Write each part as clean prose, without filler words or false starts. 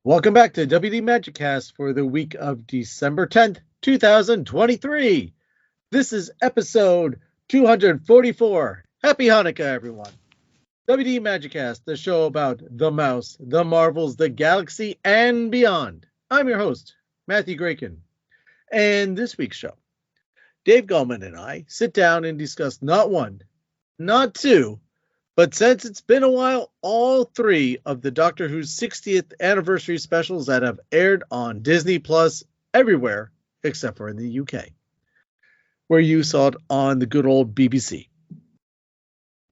Welcome back to WD Magic Cast for the week of December 10th, 2023. This is episode 244. Happy Hanukkah, everyone. WD Magic Cast, the show about the mouse, the Marvels, the galaxy, and beyond. I'm your host, Matthew Graykin. And this week's show, Dave Gallman and I sit down and discuss not one, not two, but since it's been a while, all three of the Doctor Who's 60th anniversary specials that have aired on Disney Plus everywhere except for in the UK, where you saw it on the good old BBC.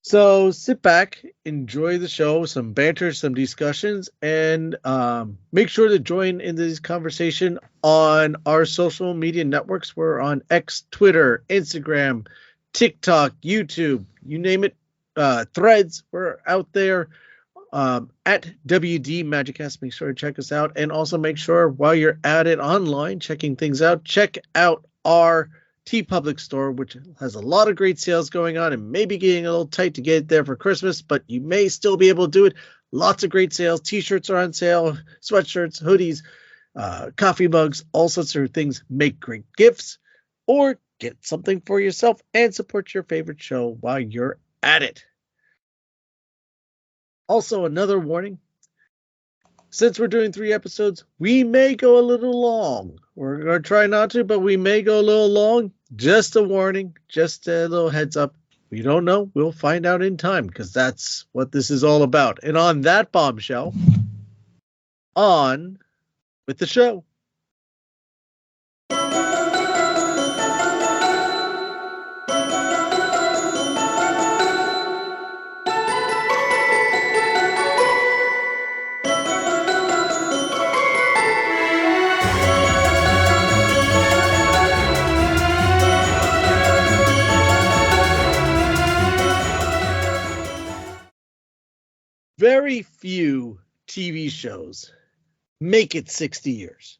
So sit back, enjoy the show, some banter, some discussions, and make sure to join in this conversation on our social media networks. We're on X, Twitter, Instagram, TikTok, YouTube, you name it. Threads, we're out there at WD Magicast. Make sure to check us out, and also make sure while you're at it online checking things out, check out our TeePublic store, which has a lot of great sales going on. And maybe getting a little tight to get it there for Christmas, but you may still be able to do it. Lots of great sales. T-shirts are on sale, sweatshirts, hoodies, coffee mugs, all sorts of things. Make great gifts, or get something for yourself and support your favorite show while you're at it. Also, another warning. Since we're doing 3 episodes, we may go a little long. We're going to try not to, but we may go a little long. Just a warning, just a little heads up. We don't know. We'll find out in time, because that's what this is all about. And on that bombshell, on with the show. Very few TV shows make it 60 years.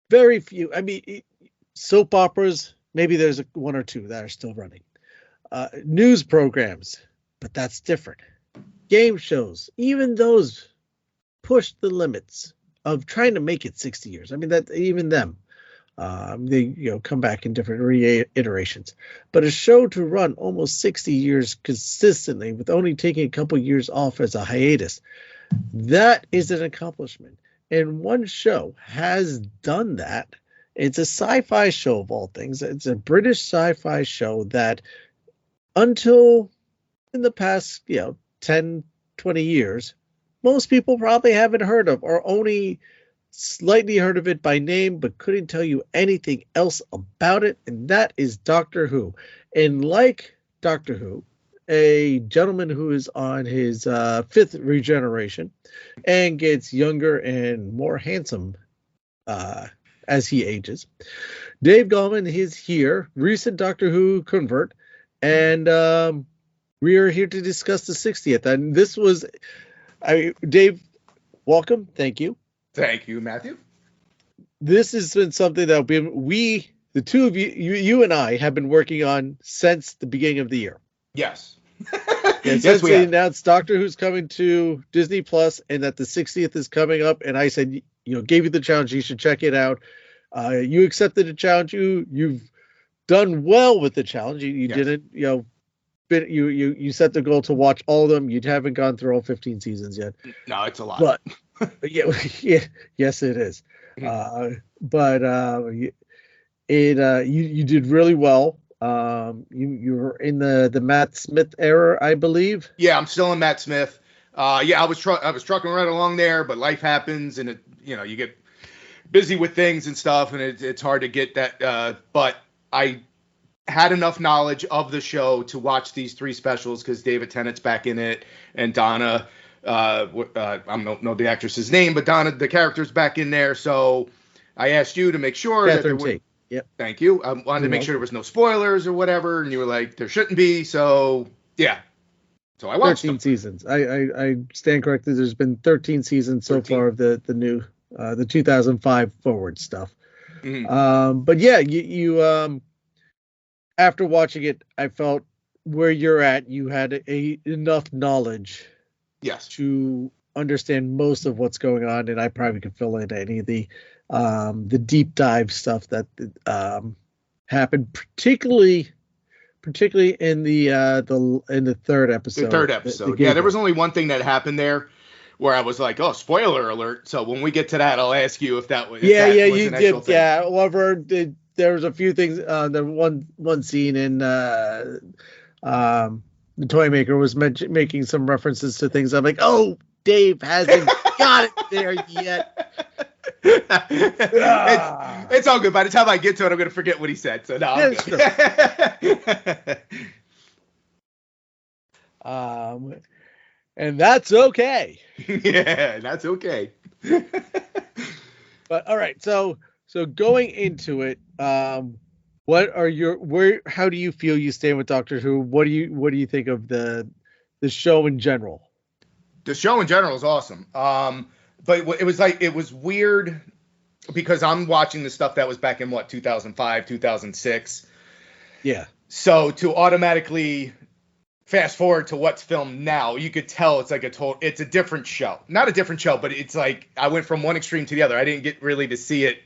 Very few. I mean, soap operas, maybe there's one or two that are still running. News programs, but that's different. Game shows, even those push the limits of trying to make it 60 years. I mean, that even them, they come back in different reiterations. But a show to run almost 60 years consistently with only taking a couple years off as a hiatus, that is an accomplishment. And one show has done that. It's a sci-fi show of all things. It's a British sci-fi show that until in the past 10, 20 years, most people probably haven't heard of, or only slightly heard of it by name, but couldn't tell you anything else about it, and that is Doctor Who. And like Doctor Who, a gentleman who is on his 5th regeneration and gets younger and more handsome as he ages, Dave Gallman is here, recent Doctor Who convert, and we are here to discuss the 60th. And this was, Dave, welcome. Thank you. Thank you, Matthew. This has been something that we, the two of you and I, have been working on since the beginning of the year. Yes. And since we announced Doctor Who's coming to Disney Plus and that the 60th is coming up, and I said, gave you the challenge, you should check it out. You accepted the challenge. You've done well with the challenge. You didn't, you set the goal to watch all of them. You haven't gone through all 15 seasons yet. No, it's a lot. But yes, it is. You did really well. You were in the Matt Smith era, I believe. Yeah, I'm still in Matt Smith. I was trucking right along there, but life happens, and you get busy with things and stuff, and it's hard to get that. But I had enough knowledge of the show to watch these 3 specials because David Tennant's back in it, and Donna. I don't know the actress's name, but Donna, the character's back in there. So I asked you to make sure that there were. Yep. Thank you. I wanted to make sure there was no spoilers or whatever, and you were like, there shouldn't be. So yeah. So I watched 13 seasons. I stand corrected. There's been 13 seasons so far of the new the 2005 forward stuff. Mm-hmm. But yeah, you after watching it, I felt where you're at, you had enough knowledge Yes. To understand most of what's going on, and I probably could fill in any of the deep dive stuff that happened, particularly in the third episode. The third episode. Yeah, there was only one thing that happened there where I was like, "Oh, spoiler alert!" So when we get to that, I'll ask you if that was. You did. Yeah, however, there was a few things. The one scene in the Toy Maker was making some references to things. I'm like, "Oh, Dave hasn't got it there yet." It's all good. By the time I get to it, I'm going to forget what he said. So no, I'm good. And that's okay. Yeah, that's okay. But all right, so going into it, what are how do you feel you stand with Doctor Who? What do you think of the show in general? The show in general is awesome. But it was weird because I'm watching the stuff that was back in 2005, 2006. Yeah. So to automatically fast forward to what's filmed now, you could tell it's like it's a different show. Not a different show, but it's like I went from one extreme to the other. I didn't get really to see it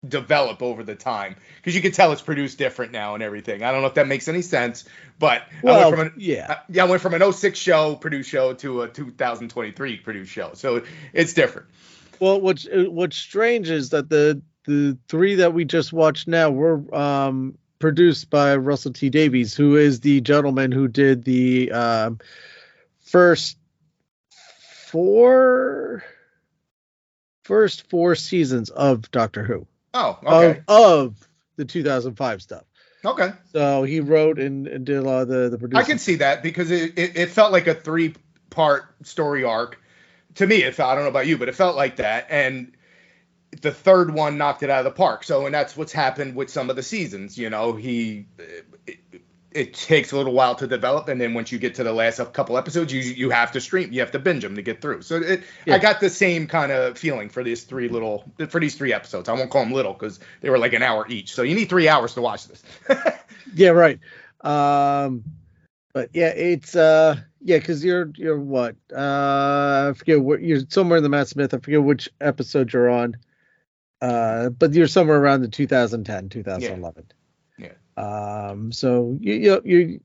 develop over the time because you could tell it's produced different now and everything. I don't know if that makes any sense, but I went from an 06 produced show to a 2023 produced show. So it's different. Well, what's strange is that the three that we just watched now were produced by Russell T Davies, who is the gentleman who did the first four seasons of Doctor Who. Oh, okay. Of the 2005 stuff. Okay. So he wrote and did a lot of the producing. I can see that because it felt like a 3-part story arc. To me, I don't know about you, but it felt like that. And the third one knocked it out of the park. So, and that's what's happened with some of the seasons. You know, it takes a little while to develop, and then once you get to the last couple episodes, you have to stream, you have to binge them to get through. So I got the same kind of feeling for these three episodes. I won't call them little because they were like an hour each. So you need 3 hours to watch this. Yeah, right. But yeah, it's because you're what? I forget what you're somewhere in the Matt Smith. I forget which episode you're on. But you're somewhere around the 2010, 2011. Yeah. So you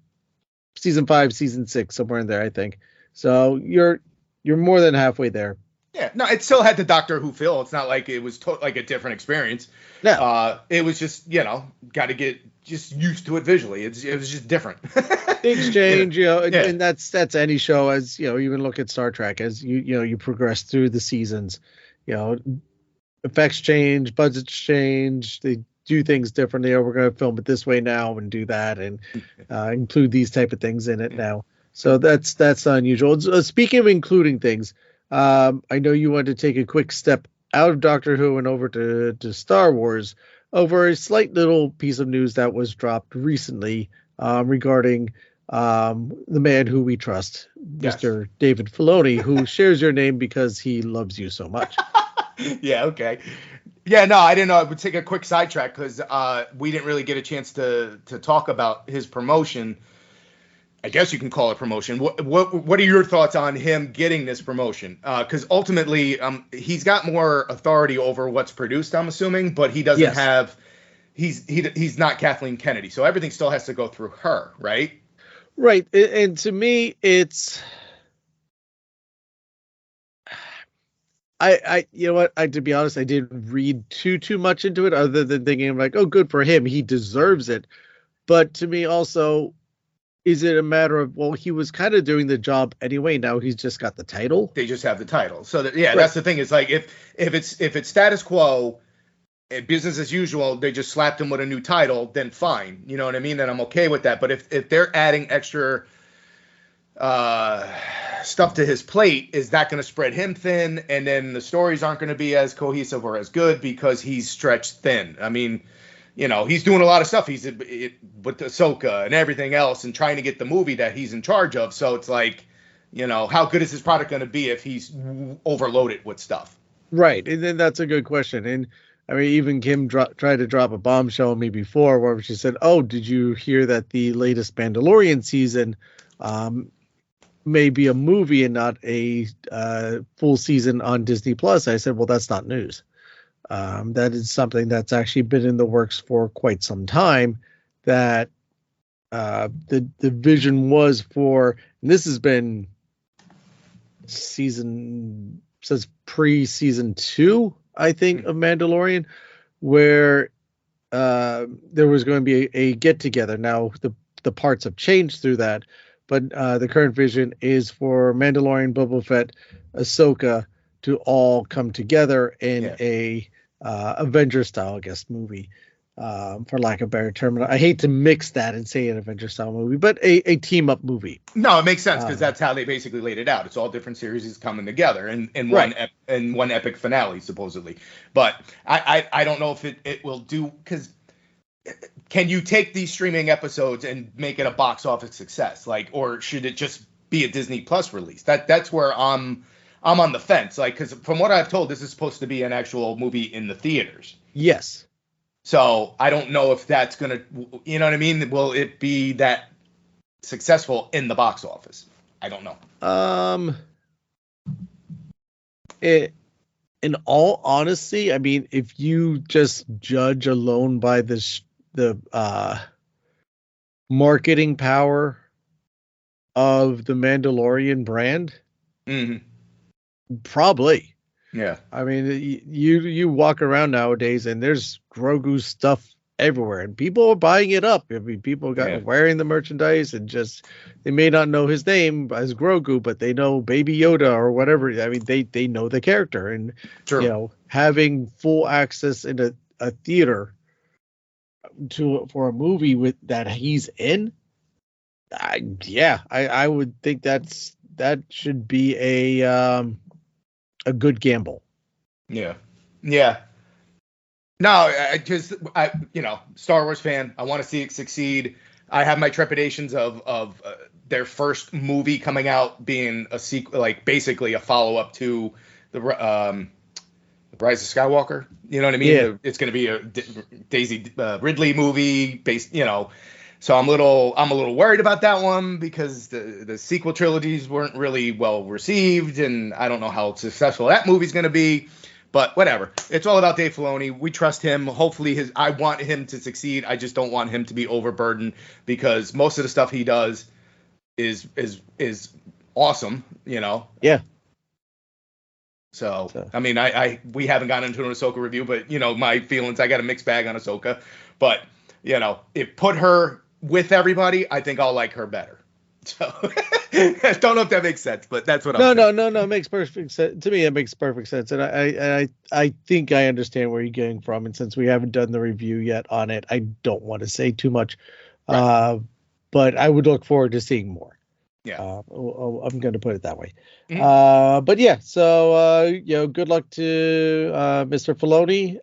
season 5, season 6, somewhere in there, I think. So you're more than halfway there. Yeah. No, it still had the Doctor Who feel. It's not like it was like a different experience. No. It was just, got to get just used to it visually. It was just different. Things change, and that's any show. As even look at Star Trek as you progress through the seasons. Effects change, budgets change. They do things differently. We're going to film it this way now and do that and include these type of things in it now. So that's unusual. Speaking of including things, I know you wanted to take a quick step out of Doctor Who and over to Star Wars over a slight little piece of news that was dropped recently regarding the man who we trust, yes. Mr. David Filoni, who shares your name because he loves you so much. Yeah, okay. Yeah, no, I didn't know. I would take a quick sidetrack because we didn't really get a chance to talk about his promotion. I guess you can call it promotion. What are your thoughts on him getting this promotion? Because ultimately, he's got more authority over what's produced, I'm assuming, but he doesn't have. He's not Kathleen Kennedy, so everything still has to go through her, right? Right, and to me, it's. To be honest, I didn't read too much into it other than thinking like, oh, good for him. He deserves it. But to me also, is it a matter of, well, he was kind of doing the job anyway. Now he's just got the title. They just have the title. So right. That's the thing. It's like if it's status quo, business as usual, they just slapped him with a new title, then fine. You know what I mean? Then I'm okay with that. But if they're adding extra stuff to his plate, is that going to spread him thin, and then the stories aren't going to be as cohesive or as good because he's stretched thin? I mean, he's doing a lot of stuff. He's with Ahsoka and everything else and trying to get the movie that he's in charge of. So it's like, how good is his product going to be if he's overloaded with stuff? Right. And then that's a good question. And I mean, even Kim tried to drop a bombshell on me before where she said, oh, did you hear that the latest Mandalorian season may be a movie and not a full season on Disney Plus. I said, well, that's not news. That is something that's actually been in the works for quite some time. That the vision was for, and this has been says pre-season 2, I think, of Mandalorian, where there was going to be a get together. Now the parts have changed through that, but the current vision is for Mandalorian, Boba Fett, Ahsoka to all come together in a Avenger style, I guess, movie, for lack of a better term. I hate to mix that and say an Avenger style movie, but a team up movie. No, it makes sense because that's how they basically laid it out. It's all different series coming together in one epic finale, supposedly. But I don't know if it will do, because can you take these streaming episodes and make it a box office success, or should it just be a Disney Plus release? That's where I'm on the fence, because from what I've told, this is supposed to be an actual movie in the theaters. Yes. So I don't know if that's gonna, you know what I mean? Will it be that successful in the box office? I don't know. In all honesty, I mean, if you just judge alone by the marketing power of the Mandalorian brand, probably. Yeah. I mean, you walk around nowadays and there's Grogu stuff everywhere and people are buying it up. I mean, people got wearing the merchandise and just, they may not know his name as Grogu, but they know Baby Yoda or whatever. I mean, they know the character, and having full access in a theater for a movie with that he's in, I would think that should be a good gamble. Yeah. No, I Star Wars fan. I want to see it succeed. I have my trepidations of their first movie coming out being a sequel, basically a follow up to the Rise of Skywalker. You know what I mean? Yeah. It's going to be a Daisy Ridley movie based. So I'm a little worried about that one because the sequel trilogies weren't really well received, and I don't know how successful that movie's going to be. But whatever. It's all about Dave Filoni. We trust him. Hopefully I want him to succeed. I just don't want him to be overburdened, because most of the stuff he does is awesome, Yeah. So I mean, we haven't gotten into an Ahsoka review, but my feelings, I got a mixed bag on Ahsoka. But if put her with everybody, I think I'll like her better. So I don't know if that makes sense, but that's what I'm saying. No, it makes perfect sense. To me, it makes perfect sense. And I think I understand where you're getting from. And since we haven't done the review yet on it, I don't want to say too much. Right. But I would look forward to seeing more. Yeah. I'm going to put it that way. Mm-hmm. But yeah, so, good luck to Mr. Filoni.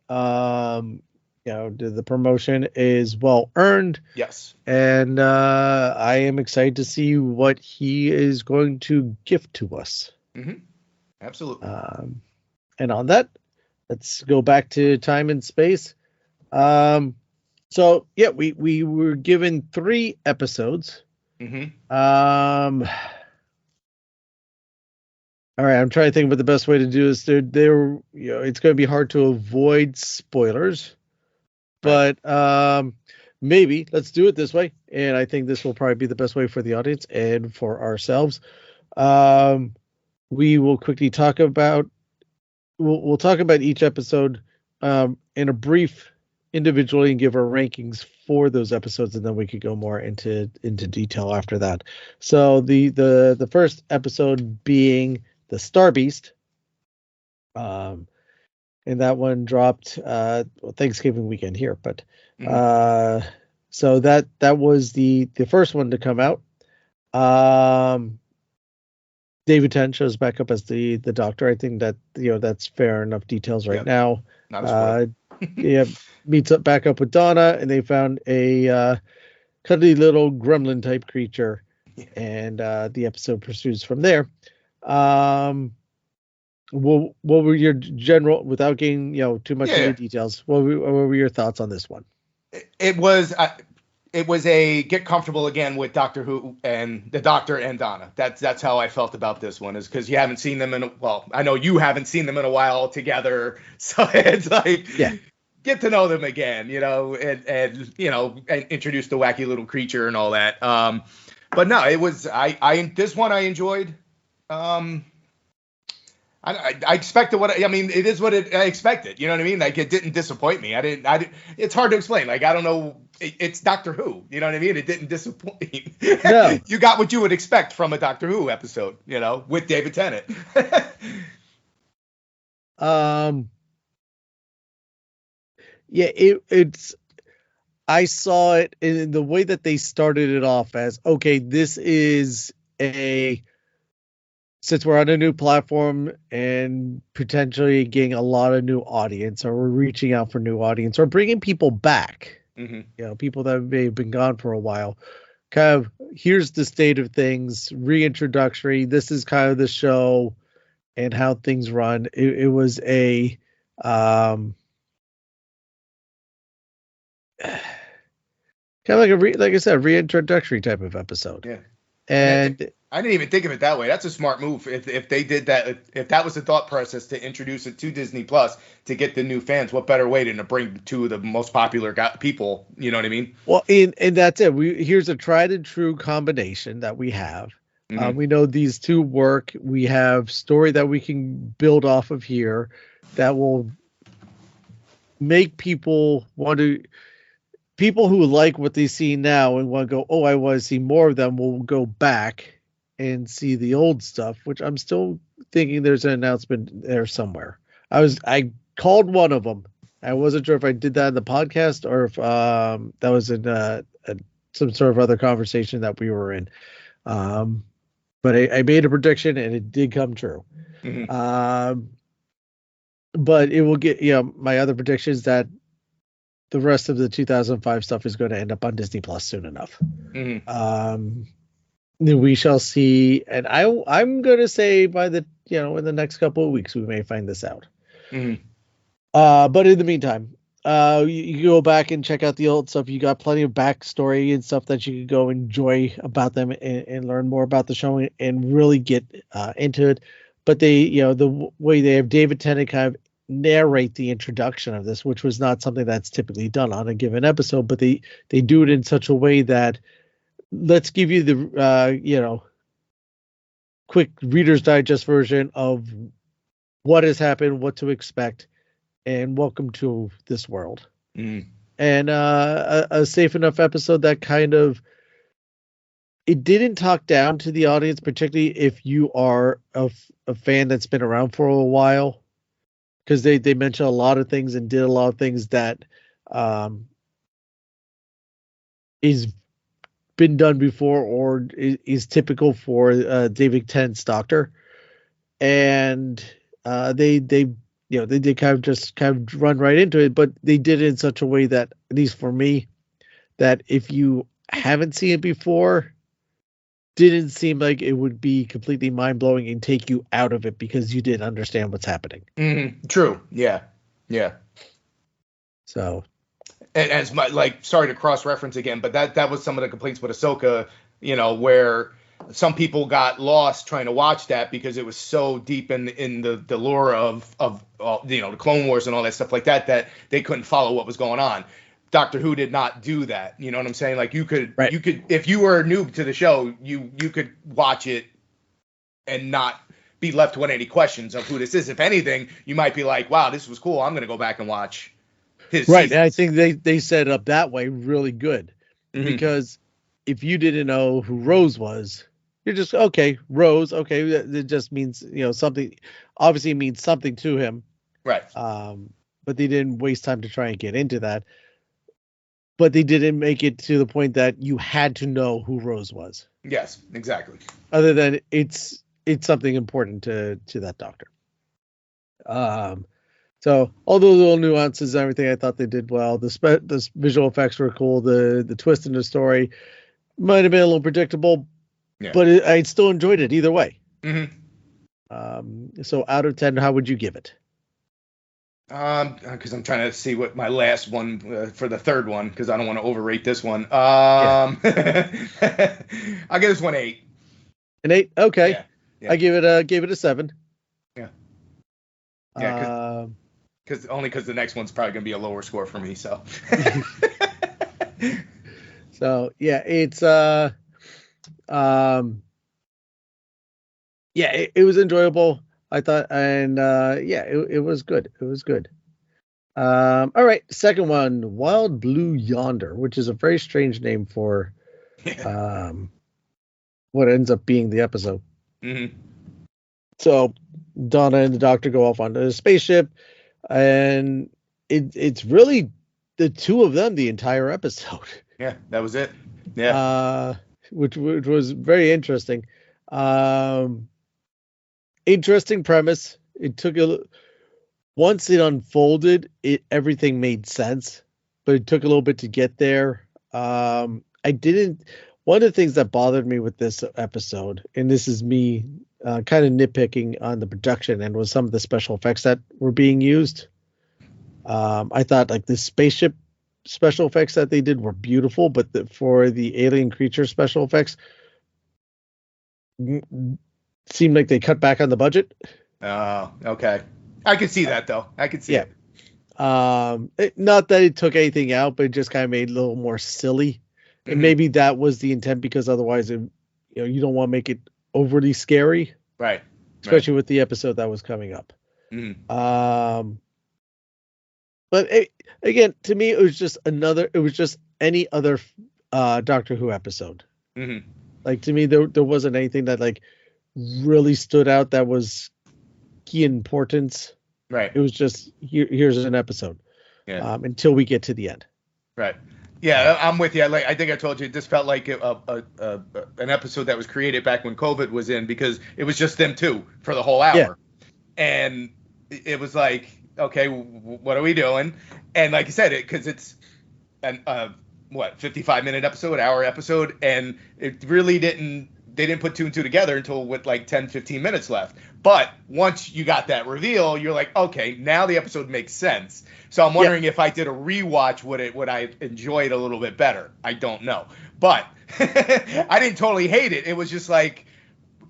The promotion is well earned. Yes. And I am excited to see what he is going to gift to us. Mm-hmm. Absolutely. And on that, let's go back to time and space. So yeah, we were given 3 episodes. Mm-hmm. All right, I'm trying to think about the best way to do this. There, it's going to be hard to avoid spoilers. But maybe let's do it this way, and I think this will probably be the best way for the audience and for ourselves. We will quickly talk about we'll talk about each episode in a brief individually and give our rankings for those episodes, and then we could go more into detail after that. So the first episode being the Star Beast. And that one dropped Thanksgiving weekend here, but so that was the first one to come out. David Tennant shows back up as the Doctor. I think that that's fair enough details right now. Not meets up back up with Donna, and they found a cuddly little gremlin type creature, and the episode pursues from there. What were your general, without getting too much into details? What were your thoughts on this one? It was it was a get comfortable again with Doctor Who and the Doctor and Donna. That's how I felt about this one, is because you haven't seen them I know you haven't seen them in a while together, so it's like, yeah, get to know them again, and introduce the wacky little creature and all that. But no, it was this one I enjoyed. I expected it is what I expected. You know what I mean? Like, it didn't disappoint me. I didn't. It's hard to explain. Like, I don't know. It's Doctor Who. You know what I mean? It didn't disappoint. No. You got what you would expect from a Doctor Who episode, with David Tennant. Yeah, it's. I saw it in the way that they started it off as, okay, this is since we're on a new platform and potentially getting a lot of new audience, or we're reaching out for new audience, or bringing people back, people that may have been gone for a while, kind of, here's the state of things, reintroductory. This is kind of the show and how things run. It was a, kind of like like I said, reintroductory type of episode. Yeah. And I didn't even think of it that way. That's a smart move. If they did that, if that was the thought process to introduce it to Disney Plus to get the new fans, what better way than to bring two of the most popular people? You know what I mean? Well, and that's it. Here's a tried and true combination that we have. Mm-hmm. We know these two work. We have story that we can build off of here that will make people people who like what they see now and want to go, oh, I want to see more of them, will go back and see the old stuff, which I'm still thinking there's an announcement there somewhere. I called one of them. I wasn't sure if I did that in the podcast or if that was in some sort of other conversation that we were in. But I made a prediction and it did come true. Mm-hmm. But it will get, my other prediction is that the rest of the 2005 stuff is going to end up on Disney Plus soon enough. Mm-hmm. We shall see. And I'm going to say by in the next couple of weeks, we may find this out. Mm-hmm. But in the meantime, you go back and check out the old stuff. You got plenty of backstory and stuff that you can go enjoy about them and learn more about the show and really get into it. But they, the way they have David Tennant kind of narrate the introduction of this, which was not something that's typically done on a given episode, but they do it in such a way that, let's give you the quick Reader's Digest version of what has happened, what to expect, and welcome to this world. And a safe enough episode that kind of, it didn't talk down to the audience, particularly if you are a fan that's been around for a while, because they mentioned a lot of things and did a lot of things that is been done before or is typical for David Tennant's Doctor. And they did kind of run right into it, but they did it in such a way that, at least for me, that if you haven't seen it before, didn't seem like it would be completely mind-blowing and take you out of it because you didn't understand what's happening. Mm-hmm. True. Yeah. So, and as sorry to cross-reference again, but that was some of the complaints with Ahsoka, where some people got lost trying to watch that because it was so deep in the lore of the Clone Wars and all that stuff like that they couldn't follow what was going on. Doctor Who did not do that. You know what I'm saying? Like, you could, if you were new to the show, you could watch it and not be left with any questions of who this is. If anything, you might be like, wow, this was cool. I'm going to go back and watch his right. seasons. And I think they set it up that way really good, because if you didn't know who Rose was, you're just, okay, Rose. Okay. It just means, something, obviously it means something to him. Right. But they didn't waste time to try and get into that. But they didn't make it to the point that you had to know who Rose was. Yes, exactly. Other than it's something important to that Doctor. So all those little nuances and everything, I thought they did well. The visual effects were cool. The twist in the story might have been a little predictable, but I still enjoyed it either way. Mm-hmm. So out of 10, how would you give it? Because I'm trying to see what my last one for the third one, because I don't want to overrate this one. Yeah. I'll give this one 8. An 8. Okay. Yeah. Yeah. I gave it a 7. Yeah. Yeah. Um, Because the next one's probably gonna be a lower score for me. So. so yeah, it's yeah, it was enjoyable, I thought, and yeah, it was good. It was good. All right, second one, Wild Blue Yonder, which is a very strange name for what ends up being the episode. Mm-hmm. So Donna and the Doctor go off onto the spaceship, and it's really the two of them the entire episode. Yeah, that was it. Yeah. Which was very interesting. Interesting premise. It took once it unfolded, everything made sense, but it took a little bit to get there. I didn't. One of the things that bothered me with this episode, and this is me kind of nitpicking on the production and was some of the special effects that were being used. I thought like the spaceship special effects that they did were beautiful, but for the alien creature special effects, seemed like they cut back on the budget. Oh, okay. I could see that though. I could see it. Not that it took anything out, but it just kind of made it a little more silly. And maybe that was the intent, because otherwise, you don't want to make it overly scary, right? Especially with the episode that was coming up. But again, to me, it was just any other Doctor Who episode. Like, to me, there wasn't anything that like really stood out that was key importance. Right. It was just here's an episode. Yeah. Until we get to the end. Right. Yeah, I'm with you. I think I told you, this felt like an episode that was created back when COVID was in, because it was just them two for the whole hour. Yeah. And it was like, okay, what are we doing? And like you said, because it's an 55-minute episode, hour episode, and it really they didn't put 2 and 2 together until with like 10, 15 minutes left. But once you got that reveal, you're like, okay, now the episode makes sense. So I'm wondering if I did a rewatch, would I enjoy it a little bit better? I don't know. But I didn't totally hate it. It was just like,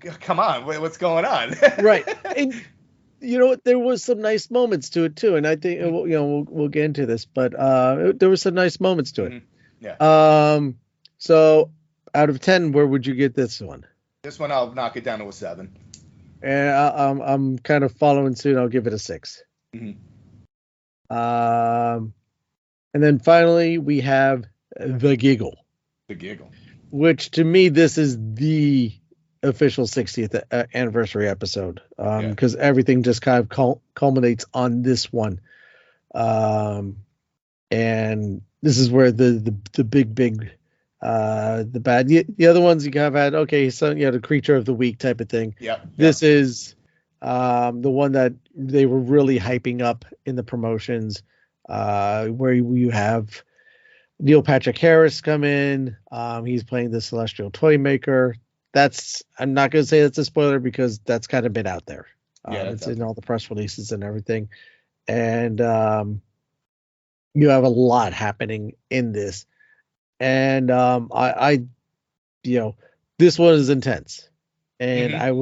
come on, what's going on? Right. And you know what? There was some nice moments to it too. And I think, we'll get into this, but there were some nice moments to it. Yeah. So out of 10, where would you get this one? This one, I'll knock it down to a 7. And I'm kind of following suit. I'll give it a 6. And then finally we have The Giggle. The Giggle. Which to me, this is the official 60th anniversary episode. Because everything just kind of culminates on this one. And this is where the big the bad, the other ones you have had, okay, so the creature of the week type of thing. This is the one that they were really hyping up in the promotions, where you have Neil Patrick Harris come in. He's playing the Celestial Toymaker. I'm not going to say that's a spoiler, because that's kind of been out there. It's in all the press releases and everything. And you have a lot happening in this. And this one is intense, and I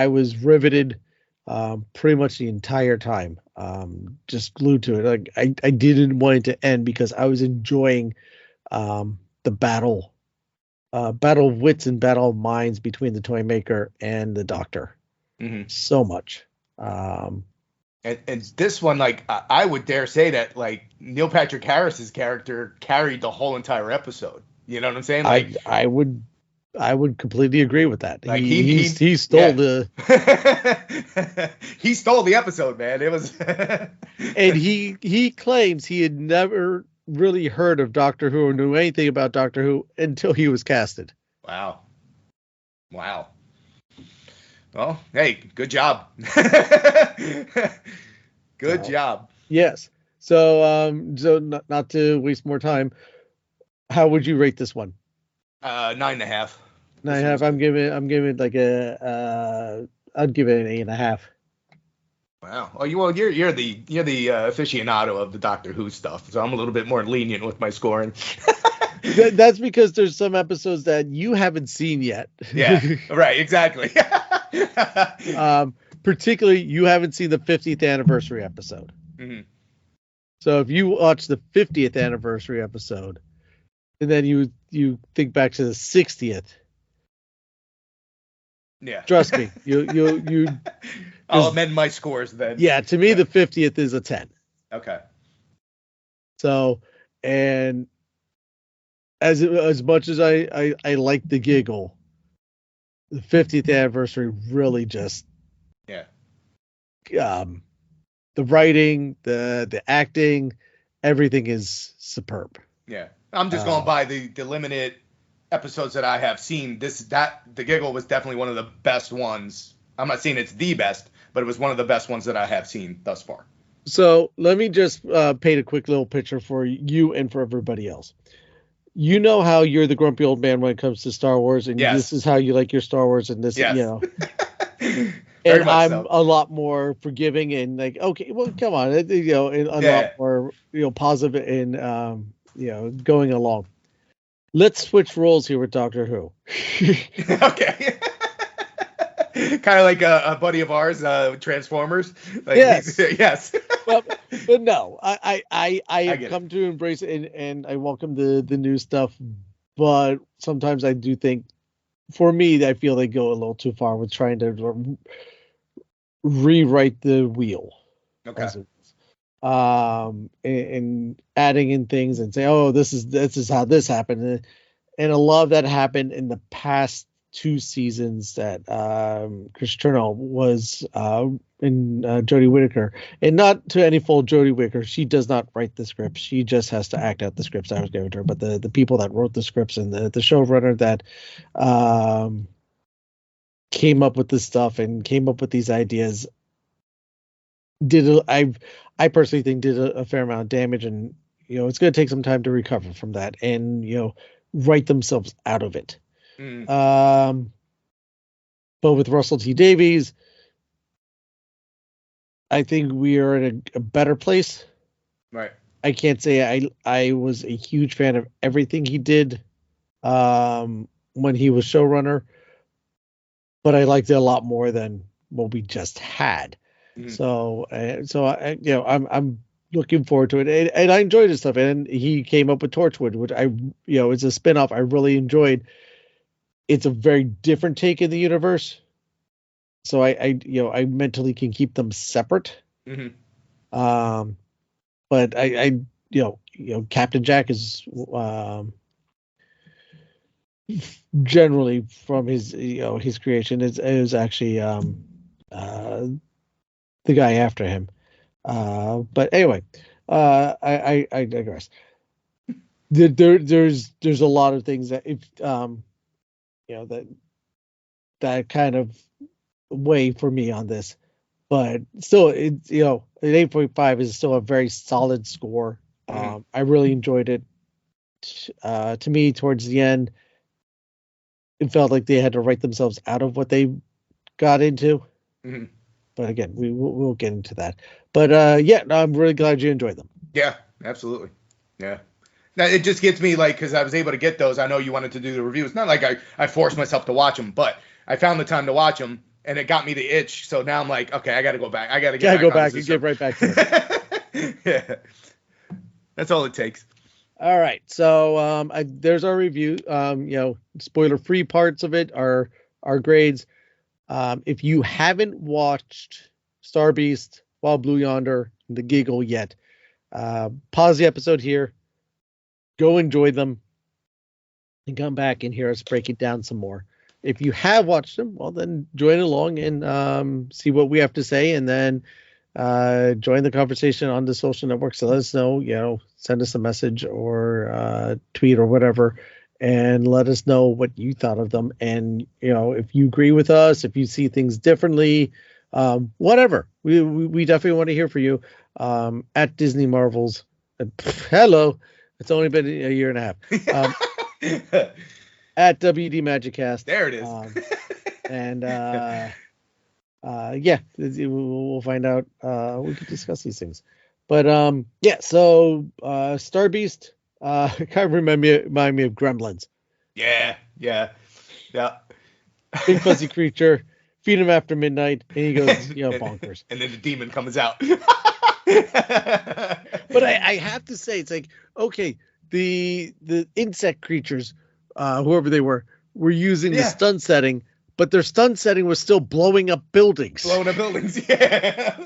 was riveted pretty much the entire time, just glued to it. Like I didn't want it to end, because I was enjoying the battle of wits and battle of minds between the Toymaker and the Doctor so much. And this one, like, I would dare say that, like, Neil Patrick Harris's character carried the whole entire episode. You know what I'm saying? Like, I would completely agree with that. Like he stole the he stole the episode, man. It was and he claims he had never really heard of Doctor Who or knew anything about Doctor Who until he was casted. Wow. Well, hey, good job. Good job. Yes. So, not to waste more time, how would you rate this one? 9.5. 9.5. I'm giving it like I'd give it an 8.5. Wow. Oh, you're the aficionado of the Doctor Who stuff, so I'm a little bit more lenient with my scoring. That's because there's some episodes that you haven't seen yet. Yeah. Right. Exactly. Particularly, you haven't seen the 50th anniversary episode. Mm-hmm. So if you watch the 50th anniversary episode, and then you think back to the 60th, yeah, trust me, you. I'll amend my scores then. Yeah, to me, the 50th is a 10. Okay. So, and as much as I like the giggle, the 50th anniversary really just the writing, the acting, everything is superb. Yeah, I'm just going by the limited episodes that I have seen. The giggle was definitely one of the best ones. I'm not saying it's the best, but it was one of the best ones that I have seen thus far. So let me just paint a quick little picture for you and for everybody else. You know how you're the grumpy old man when it comes to Star Wars, and this is how you like your Star Wars, and this, yes. you know. And I'm a lot more forgiving and like, okay, well, come on, you know, and a lot more, you know, positive and, you know, going along. Let's switch roles here with Doctor Who. Okay. Kind of like a buddy of ours, Transformers. Like, yes. Yes. but no, I have come to embrace it, and I welcome the new stuff. But sometimes I do think, for me, I feel they go a little too far with trying to rewrite the wheel. Okay. And adding in things and say, oh, this is how this happened, and a lot of that happened in the past 2 seasons that Chris Chernall was in Jodie Whittaker, and not to any fault Jodie Whittaker, she does not write the script. She just has to act out the scripts I was giving to her. But the people that wrote the scripts and the showrunner that came up with this stuff and came up with these ideas I personally think did a fair amount of damage, and you know it's going to take some time to recover from that and you know write themselves out of it. But with Russell T Davies, I think we are in a better place. Right. I can't say I was a huge fan of everything he did when he was showrunner, but I liked it a lot more than what we just had. So I, you know, I'm looking forward to it, and I enjoyed his stuff. And he came up with Torchwood, which you know, it's a spinoff I really enjoyed. It's a very different take in the universe, so I you know, I mentally can keep them separate. But I you know, Captain Jack is generally from his, you know, his creation is actually the guy after him. But anyway, I digress. There's a lot of things that if you know that kind of way for me on this, but still it's, you know, an 8.5 is still a very solid score. I really enjoyed it. To me, towards the end, it felt like they had to write themselves out of what they got into. But again, we'll get into that. But yeah, no, I'm really glad you enjoyed them. Yeah, absolutely. Yeah. Now, it just gets me, like, because I was able to get those. I know you wanted to do the review. It's not like I forced myself to watch them, but I found the time to watch them, and it got me the itch. So now I'm like, okay, I got to go back. I got to go back and get right back to it. Yeah. That's all it takes. All right. So there's our review. You know, spoiler-free parts of it are our grades. If you haven't watched Star Beast, Wild Blue Yonder, The Giggle yet, pause the episode here, go enjoy them, and come back and hear us break it down some more. If you have watched them, well, then join along and see what we have to say, and then join the conversation on the social networks. So let us know, you know, send us a message or tweet or whatever, and let us know what you thought of them. And, you know, if you agree with us, if you see things differently, whatever, we definitely want to hear from you. At Disney Marvels. Hello. It's only been a year and a half. At WD Magic Cast. There it is. And yeah, we'll find out. We could discuss these things. But yeah, so Star Beast kind of remind me of Gremlins. Yeah, yeah, yeah. Big fuzzy creature, feed him after midnight, and he goes, bonkers. And then the demon comes out. But I have to say, it's like, okay, the insect creatures, whoever they were using the stun setting, but their stun setting was still blowing up buildings. Yeah.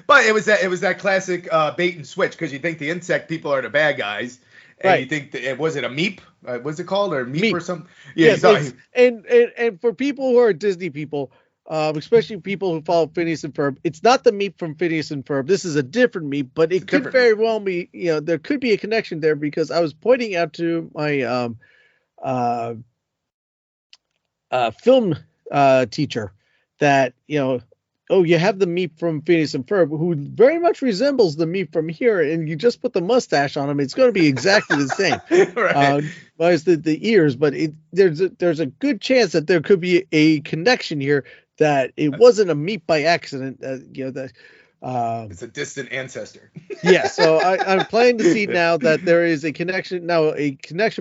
But it was that classic bait and switch, because you think the insect people are the bad guys, and you think was it a meep? What's it called, or meep or something? Yeah. Yes, and for people who are Disney people, especially people who follow Phineas and Ferb, it's not the meep from Phineas and Ferb. This is a different meep, but it could very well be. There could be a connection there, because I was pointing out to my film teacher that you have the meep from Phineas and Ferb, who very much resembles the meep from here, and you just put the mustache on him, it's going to be exactly the same. Right. Minus the ears, but there's a good chance that there could be a connection here, that it wasn't a meep by accident. It's a distant ancestor. Yeah, so I'm planning to see now that there is a connection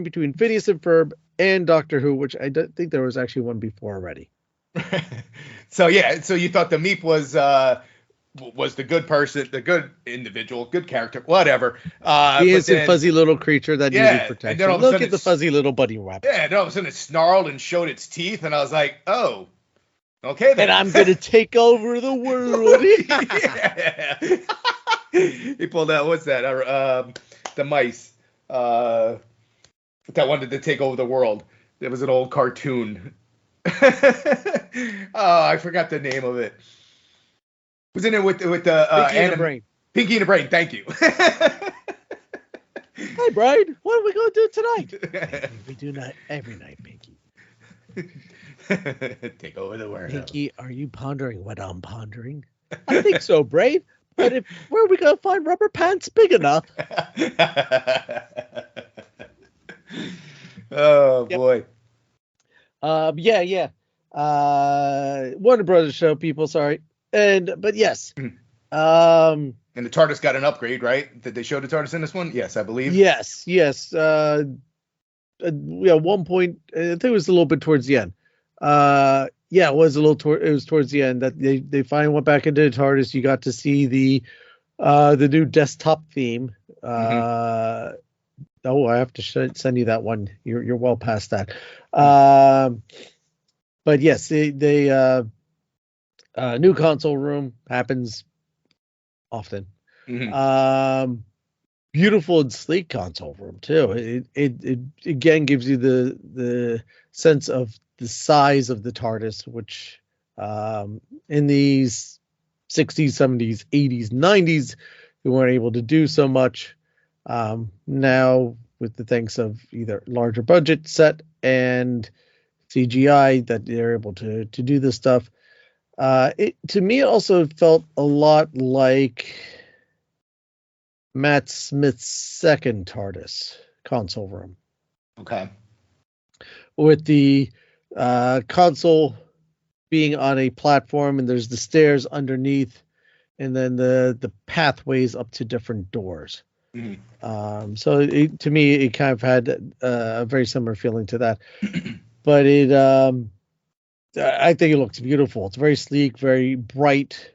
between Phineas and Ferb and Doctor Who, which I don't think there was actually one before already. So you thought the meep was the good person, the good individual, good character, whatever. He is a fuzzy little creature that needed protection. Look at the fuzzy little bunny rabbit. Yeah, and all of a sudden it snarled and showed its teeth, and I was like, oh, okay then. And I'm gonna take over the world. He pulled out, what's that? The mice that wanted to take over the world. It was an old cartoon. Oh, I forgot the name of it. Was in it with the Pinky and the Brain. Pinky and the Brain. Thank you. Hey, Brian, what are we going to do tonight? We do not every night, Pinky. Take over the world. Pinky, are you pondering what I'm pondering? I think so, Brain. But where are we going to find rubber pants big enough? Oh, boy. Yeah. Warner Brothers show, people, sorry. But yes. And the TARDIS got an upgrade, right? Did they show the TARDIS in this one? Yes, I believe. Yes. At one point, I think it was a little bit towards the end. It was it was towards the end that they finally went back into the TARDIS. You got to see the new desktop theme. I have to send you that one. You're well past that. But yes, the new console room happens often. Beautiful and sleek console room too. It again gives you the sense of the size of the TARDIS, which in these 60s, 70s, 80s, 90s, we weren't able to do so much. Now, with the thanks of either larger budget set and CGI, that they're able to do this stuff. To me, it also felt a lot like Matt Smith's second TARDIS console room. Okay. With the console being on a platform, and there's the stairs underneath, and then the pathways up to different doors. So to me, it kind of had a very similar feeling to that. But I think it looks beautiful. It's very sleek, very bright.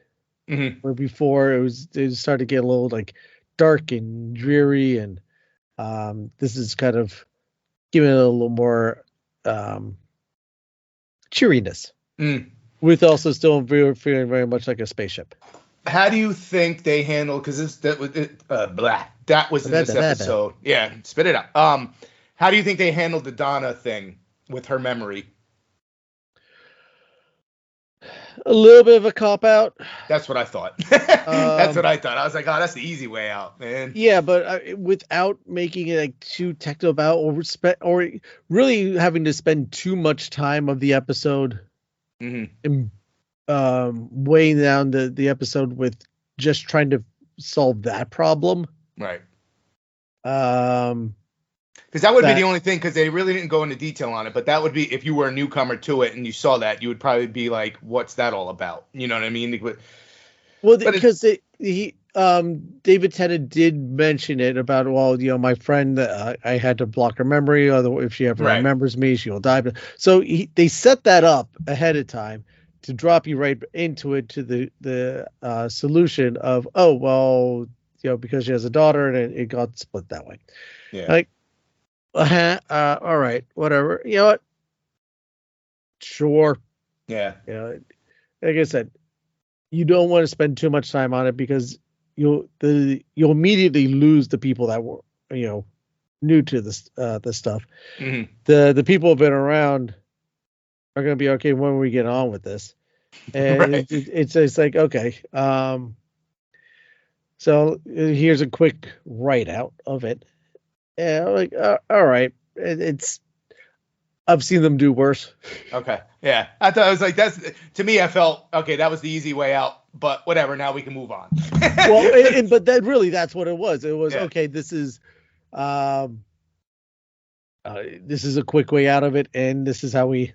Where before it started to get a little like dark and dreary, and this is kind of giving it a little more cheeriness, with also still feeling very much like a spaceship. How do you think they handled? Because that was in this episode. Yeah, spit it out. How do you think they handled the Donna thing with her memory? A little bit of a cop out. That's what I thought. That's what I thought. I was like, oh, that's the easy way out, man. Yeah, but without making it like too techno about or really having to spend too much time of the episode in weighing down the episode with just trying to solve that problem. Right. Because that would be the only thing, because they really didn't go into detail on it. But that would be, if you were a newcomer to it and you saw that, you would probably be like, what's that all about? You know what I mean? Well, because David Tennant did mention it about, well, my friend, I had to block her memory, or if she ever remembers me, she will die. So they set that up ahead of time to drop you right into it, to the solution of, oh, well, because she has a daughter and it got split that way. Yeah. Like, all right, whatever. You know what? Sure. Yeah. Like I said, you don't want to spend too much time on it, because you'll immediately lose the people that were new to this stuff. Mm-hmm. The people who've been around are going to be, okay, when we get on with this, and it's like, okay, so here's a quick write out of it. Yeah, like, all right, I've seen them do worse. Okay. Yeah. I thought, I was like, to me, I felt, okay, that was the easy way out, but whatever. Now we can move on. Well, but that's what it was. It was, okay, this is a quick way out of it, and this is how we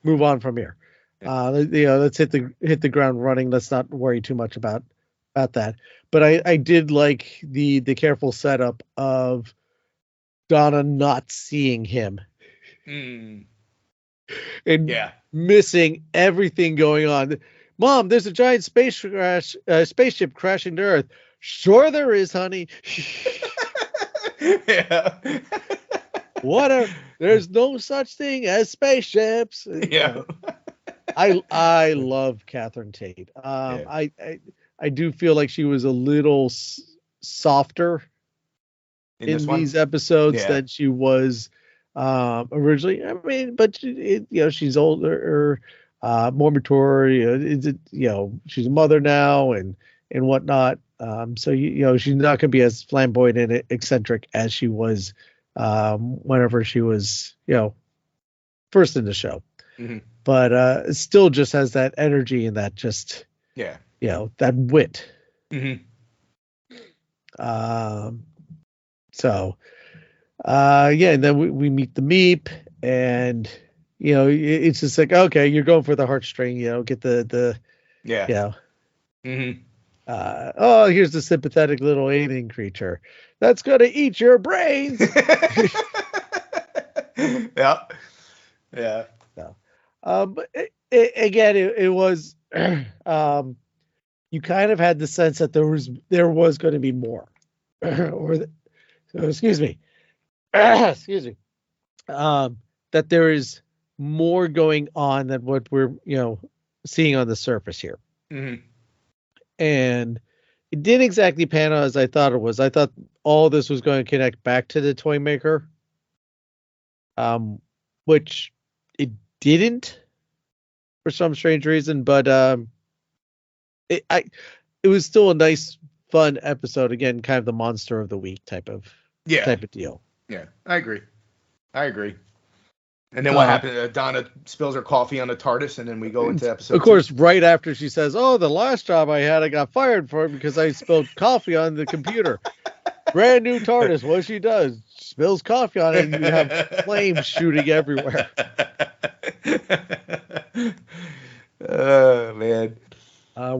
move on from here. Let's hit the ground running. Let's not worry too much about that. But I did like the careful setup of Donna not seeing him. Mm. And missing everything going on. Mom, there's a giant spaceship crashing to Earth. Sure there is, honey. Yeah. Whatever. There's no such thing as spaceships. Yeah. I love Catherine Tate. I do feel like she was a little softer in these episodes than she was originally. I mean, but she's older, more mature. She's a mother now and whatnot. So she's not going to be as flamboyant and eccentric as she was whenever she was first in the show. Mm-hmm. But it still just has that energy and that just that wit. Mm-hmm. And then we meet the Meep, and it's just like, okay, you're going for the heartstring, get the Mm-hmm. Here's the sympathetic little alien creature that's gonna eat your brains. Yeah. But it was you kind of had the sense that there was going to be more, excuse me, that there is more going on than what we're seeing on the surface here. Mm-hmm. And it didn't exactly pan out as I thought it was. I thought all this was going to connect back to the toy maker, which it didn't for some strange reason. But it was still a nice, fun episode. Again, kind of the monster of the week type of deal. Yeah, I agree. And then what happened? Donna spills her coffee on the TARDIS, and then we go into episode. Of course, right after she says, "Oh, the last job I had, I got fired for it because I spilled coffee on the computer." Brand new TARDIS. What she does, spills coffee on it, and you have flames shooting everywhere. Oh man!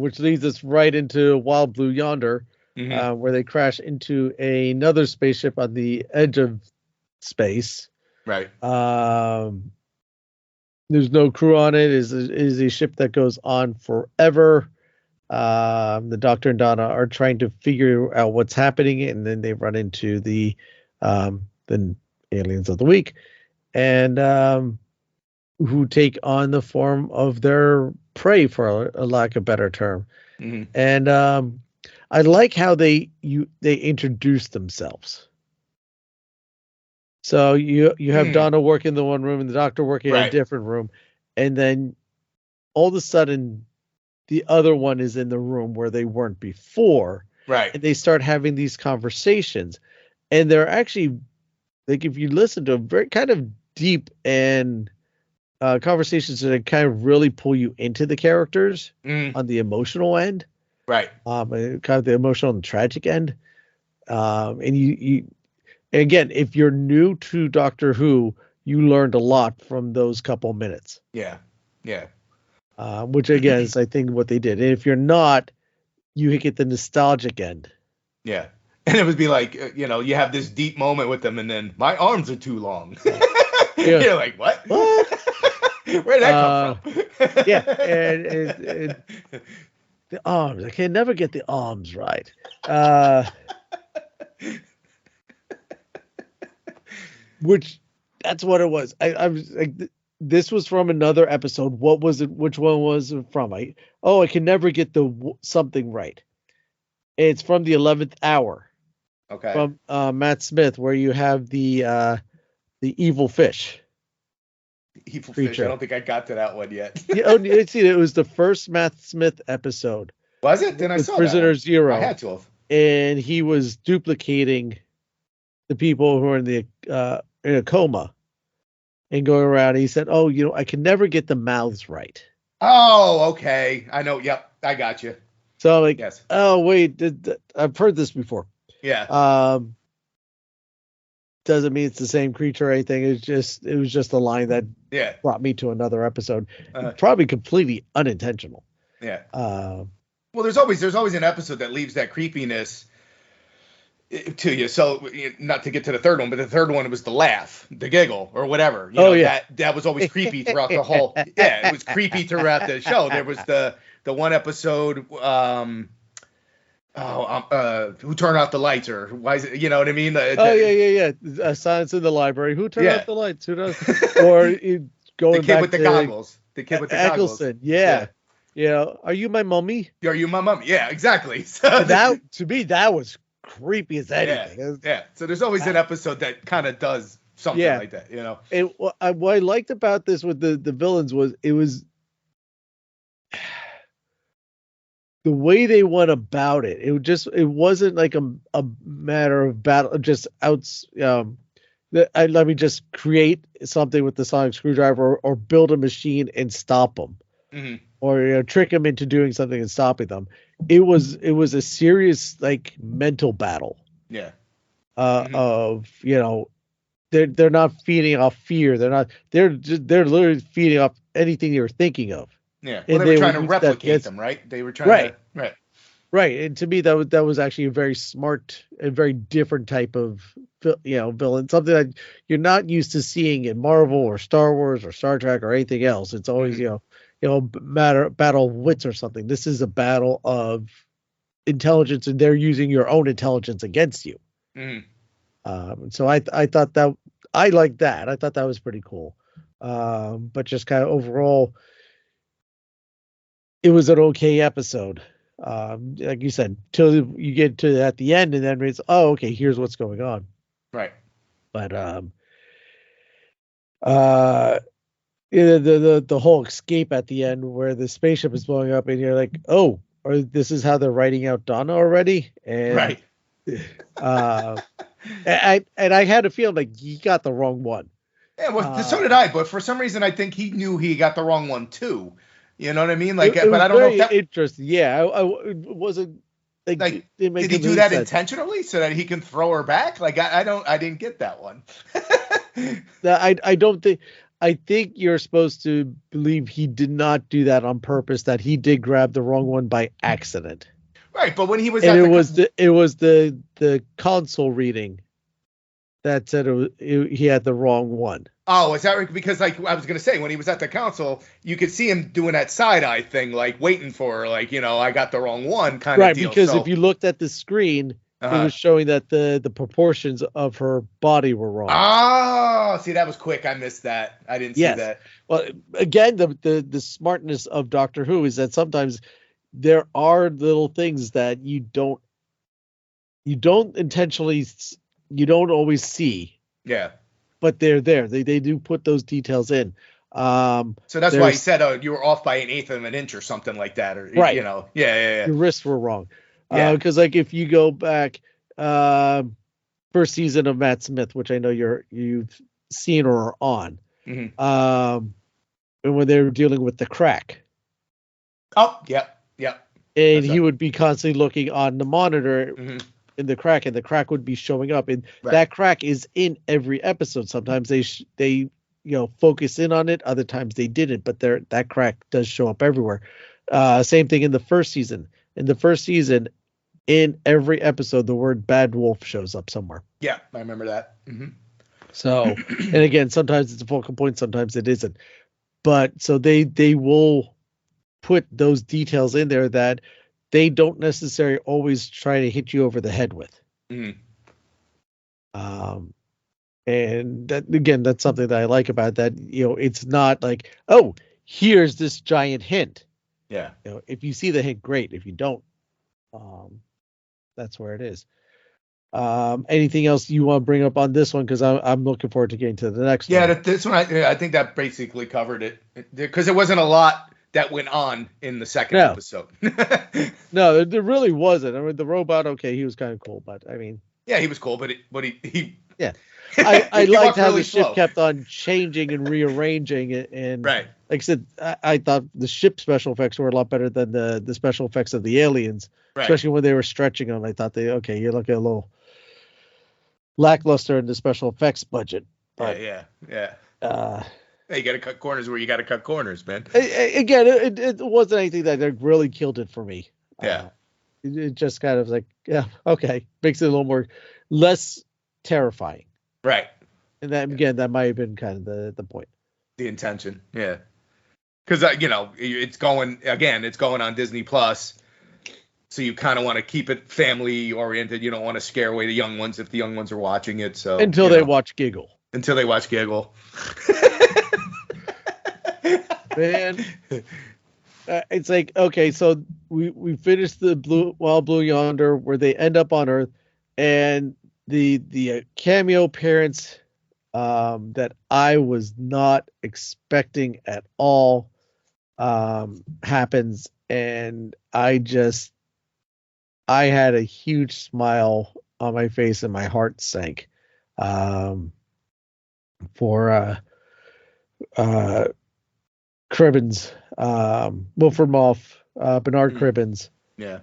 Which leads us right into Wild Blue Yonder, mm-hmm. Where they crash into another spaceship on the edge of space. Right. There's no crew on it. Is a ship that goes on forever. The Doctor and Donna are trying to figure out what's happening, and then they run into the aliens of the week, and who take on the form of their prey, for a lack of a better term. Mm-hmm. And I like how they introduce themselves. So you have Donna working in the one room and the Doctor working in a different room, and then all of a sudden the other one is in the room where they weren't before. Right. And they start having these conversations, and they're actually, like, if you listen to them, very kind of deep and conversations that kind of really pull you into the characters on the emotional end. Right. Kind of the emotional and tragic end. And Again, if you're new to Doctor Who, you learned a lot from those couple minutes. Yeah. Yeah. Which again is, I think, what they did. And if you're not, you get the nostalgic end. Yeah. And it would be like, you have this deep moment with them, and then my arms are too long. Yeah. You're like, what? Where'd that come from? Yeah, and the arms. I can never get the arms right. Which, that's what it was. I was like, this was from another episode. What was it? Which one was it from? I can never get the something right. It's from the 11th Hour. Okay. From Matt Smith, where you have the evil fish. Evil creature. Fish. I don't think I got to that one yet. It was the first Matt Smith episode. Was it? Then I saw Prisoner Zero. I had to have. And he was duplicating the people who are in a coma and going around. He said, I can never get the mouths right. Oh, okay. I know. Yep. I got you. So I'm like, yes. Oh, wait. I've heard this before. Yeah. Doesn't mean it's the same creature or anything. It was just a line that brought me to another episode. Probably completely unintentional. Yeah. Well, there's always an episode that leaves that creepiness to you. So not to get to the third one, but the third one was the laugh, the giggle, or whatever. That was always creepy throughout the whole. Yeah, it was creepy throughout the show. There was the one episode. Who turned out the lights, or why is it? You know what I mean? Yeah. Silence in the library. Who turned out the lights? Who does? Or going the kid back with the to goggles. The kid with the goggles. Eccleston. Yeah. Are you my mummy? Are you my mummy? Yeah, exactly. So that to me, that was creepy as anything. Yeah. So there's always an episode that kind of does something like that, And what I liked about this with the villains was it was the way they went about it. It wasn't like a matter of battle, just let me just create something with the sonic screwdriver or build a machine and stop them. Mm-hmm. Or trick them into doing something and stopping them. It was a serious mental battle. Yeah. Of they're not feeding off fear. They're literally feeding off anything you're thinking of. Yeah. Well, they were trying to replicate them, right? They were trying to right. And to me, that was actually a very smart and very different type of villain. Something that you're not used to seeing in Marvel or Star Wars or Star Trek or anything else. It's always battle of wits or something. This is a battle of intelligence, and they're using your own intelligence against you. Mm-hmm. So I thought that I liked that. I thought that was pretty cool. But just kind of overall, it was an okay episode. Like you said, till you get to at the end, and then it's okay, here's what's going on. Right. But the whole escape at the end where the spaceship is blowing up and you're like, or this is how they're writing out Donna already. And right. I had a feeling like he got the wrong one. Yeah, well, so did I, but for some reason I think he knew he got the wrong one too. You know what I mean? But I don't know if that interesting. Yeah, it wasn't did he do that intentionally so that he can throw her back? I didn't get that one. I don't think. I think you're supposed to believe he did not do that on purpose. That he did grab the wrong one by accident. Right, but when he was, it was the console reading that said he had the wrong one. Oh, is that right? Because I was gonna say, when he was at the console, you could see him doing that side eye thing, waiting for her, I got the wrong one kind of deal. Right, because if you looked at the screen, it was showing that the proportions of her body were wrong. Oh, see, that was quick. I missed that. I didn't see that. Well, again, the smartness of Doctor Who is that sometimes there are little things that you don't intentionally, you don't always see. Yeah. But they're there. They do put those details in. So that's why he said, you were off by 1/8 of an inch or something like that, or right. Yeah. Your wrists were wrong. Because if you go back, first season of Matt Smith, which I know you've seen or are on, mm-hmm. And when they were dealing with the crack. Oh, yeah. And he would be constantly looking on the monitor, mm-hmm. in the crack, and the crack would be showing up, and Right. that crack is in every episode. Sometimes they focus in on it, other times they didn't, but that crack does show up everywhere. Same thing in the first season. In the first season, in every episode, the word bad wolf shows up somewhere. Yeah, I remember that. Mm-hmm. So, and again, sometimes it's a focal point, sometimes it isn't. But so they will put those details in there that they don't necessarily always try to hit you over the head with. Mm-hmm. And that, again, that's something that I like about that. It's not like, oh, here's this giant hint. Yeah. If you see the hint, great. If you don't, that's where it is. Anything else you want to bring up on this one? Because I'm looking forward to getting to the next one. Yeah, this one I think that basically covered it, because there wasn't a lot that went on in the second episode. No, there really wasn't. I mean, the robot, okay, he was kind of cool, but I mean, yeah, he was cool, but he yeah. I liked how really the ship slow. kept on changing and rearranging it, and Right. Like I said, I thought the ship special effects were a lot better than the special effects of the aliens, Right. especially when they were stretching them. I thought you're looking a little lackluster in the special effects budget. But, yeah. Hey, you got to cut corners where you got to cut corners, man. Again, it wasn't anything that really killed it for me. Yeah. It just kind of like, yeah, okay, makes it a little more less terrifying. Right. And that, again, that might have been kind of the point. The intention, yeah. Because it's going on Disney Plus, so you kind of want to keep it family oriented. You don't want to scare away the young ones if the young ones are watching it. So until they watch Giggle. Until they watch Giggle. Man, it's like, okay, so we finished the Blue Yonder, where they end up on Earth, and the cameo appearance that I was not expecting at all happens, and I had a huge smile on my face and my heart sank for Cribbins, Wilfred Moff, Bernard Cribbins. Yeah.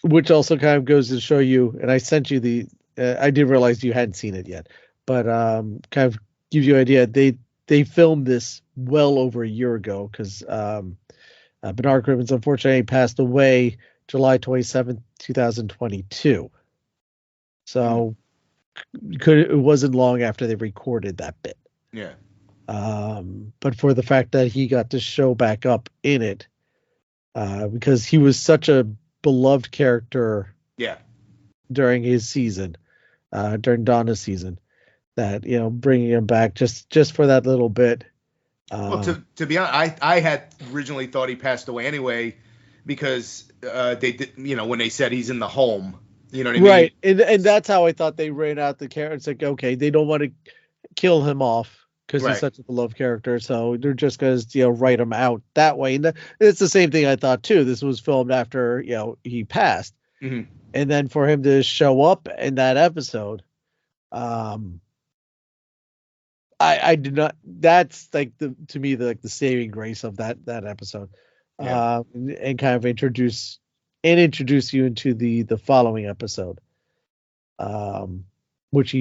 Which also kind of goes to show you, and I sent you I did realize you hadn't seen it yet, but kind of gives you an idea. They filmed this well over a year ago, because Bernard Cribbins unfortunately passed away July 27th, 2022. So it wasn't long after they recorded that bit. Yeah. But for the fact that he got to show back up in it, because he was such a beloved character. Yeah. During his season, during Donna's season, that bringing him back just for that little bit. Well, to be honest, I had originally thought he passed away anyway, because they did, when they said he's in the home, you know what I mean? Right, and that's how I thought they ran out the character. It's like, okay, they don't want to kill him off because he's such a beloved character, so they're just going to write him out that way. And it's the same thing I thought too. This was filmed after he passed. Mm-hmm. And then for him to show up in that episode, I did not. That's like to me the saving grace of that episode, and kind of introduce you into the following episode, which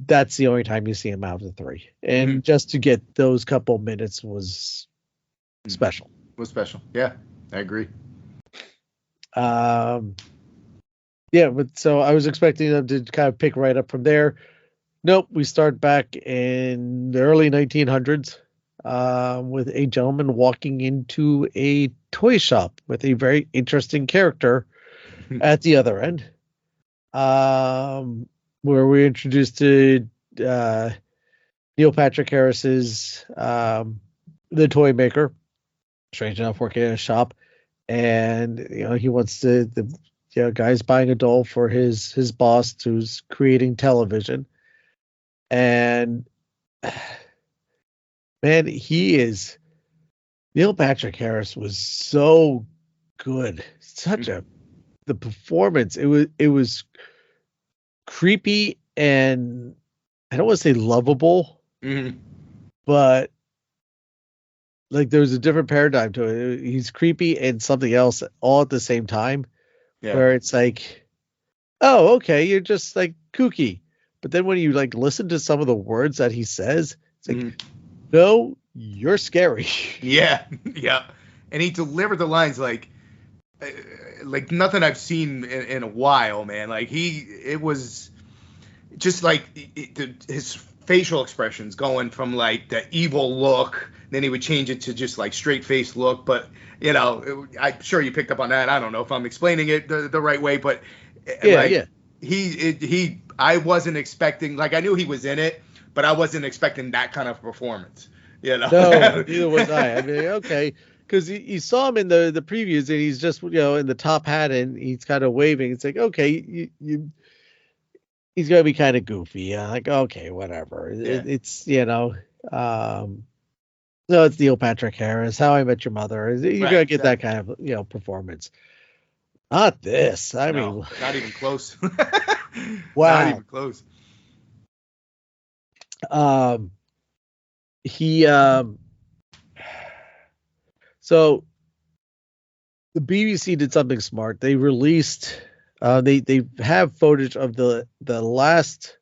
that's the only time you see him out of the three, and just to get those couple minutes was special. Was special, yeah, I agree. Yeah, but so I was expecting them to kind of pick right up from there. Nope, we start back in the early 1900s with a gentleman walking into a toy shop with a very interesting character at the other end, where we're introduced to Neil Patrick Harris's the toy maker, strange enough, working in a shop, and he wants the guy's buying a doll for his boss who's creating television. And man, Neil Patrick Harris was so good. The performance, it was creepy, and I don't want to say lovable, but like there was a different paradigm to it. He's creepy and something else all at the same time, Yeah. where it's like, oh, okay, you're just like kooky. But then when you like listen to some of the words that he says, it's like, no, you're scary. Yeah. Yeah. And he delivered the lines like nothing I've seen in a while, man. Like it was just like his facial expressions going from like the evil look, then he would change it to just like straight face look. But I'm sure you picked up on that. I don't know if I'm explaining it the right way, but Yeah, like yeah. I wasn't expecting, like I knew he was in it, but I wasn't expecting that kind of performance. No, neither was I. I mean, okay, because you saw him in the previews, and he's just in the top hat, and he's kind of waving. It's like, okay, he's gonna be kind of goofy. Like, okay, whatever. Yeah. It's no, it's Neil Patrick Harris. How I Met Your Mother. You're Right, gonna get that exactly. kind of performance. Not this. I No, mean, not even close. Not wow. even close. Um, he so the BBC did something smart. They released they have footage of the last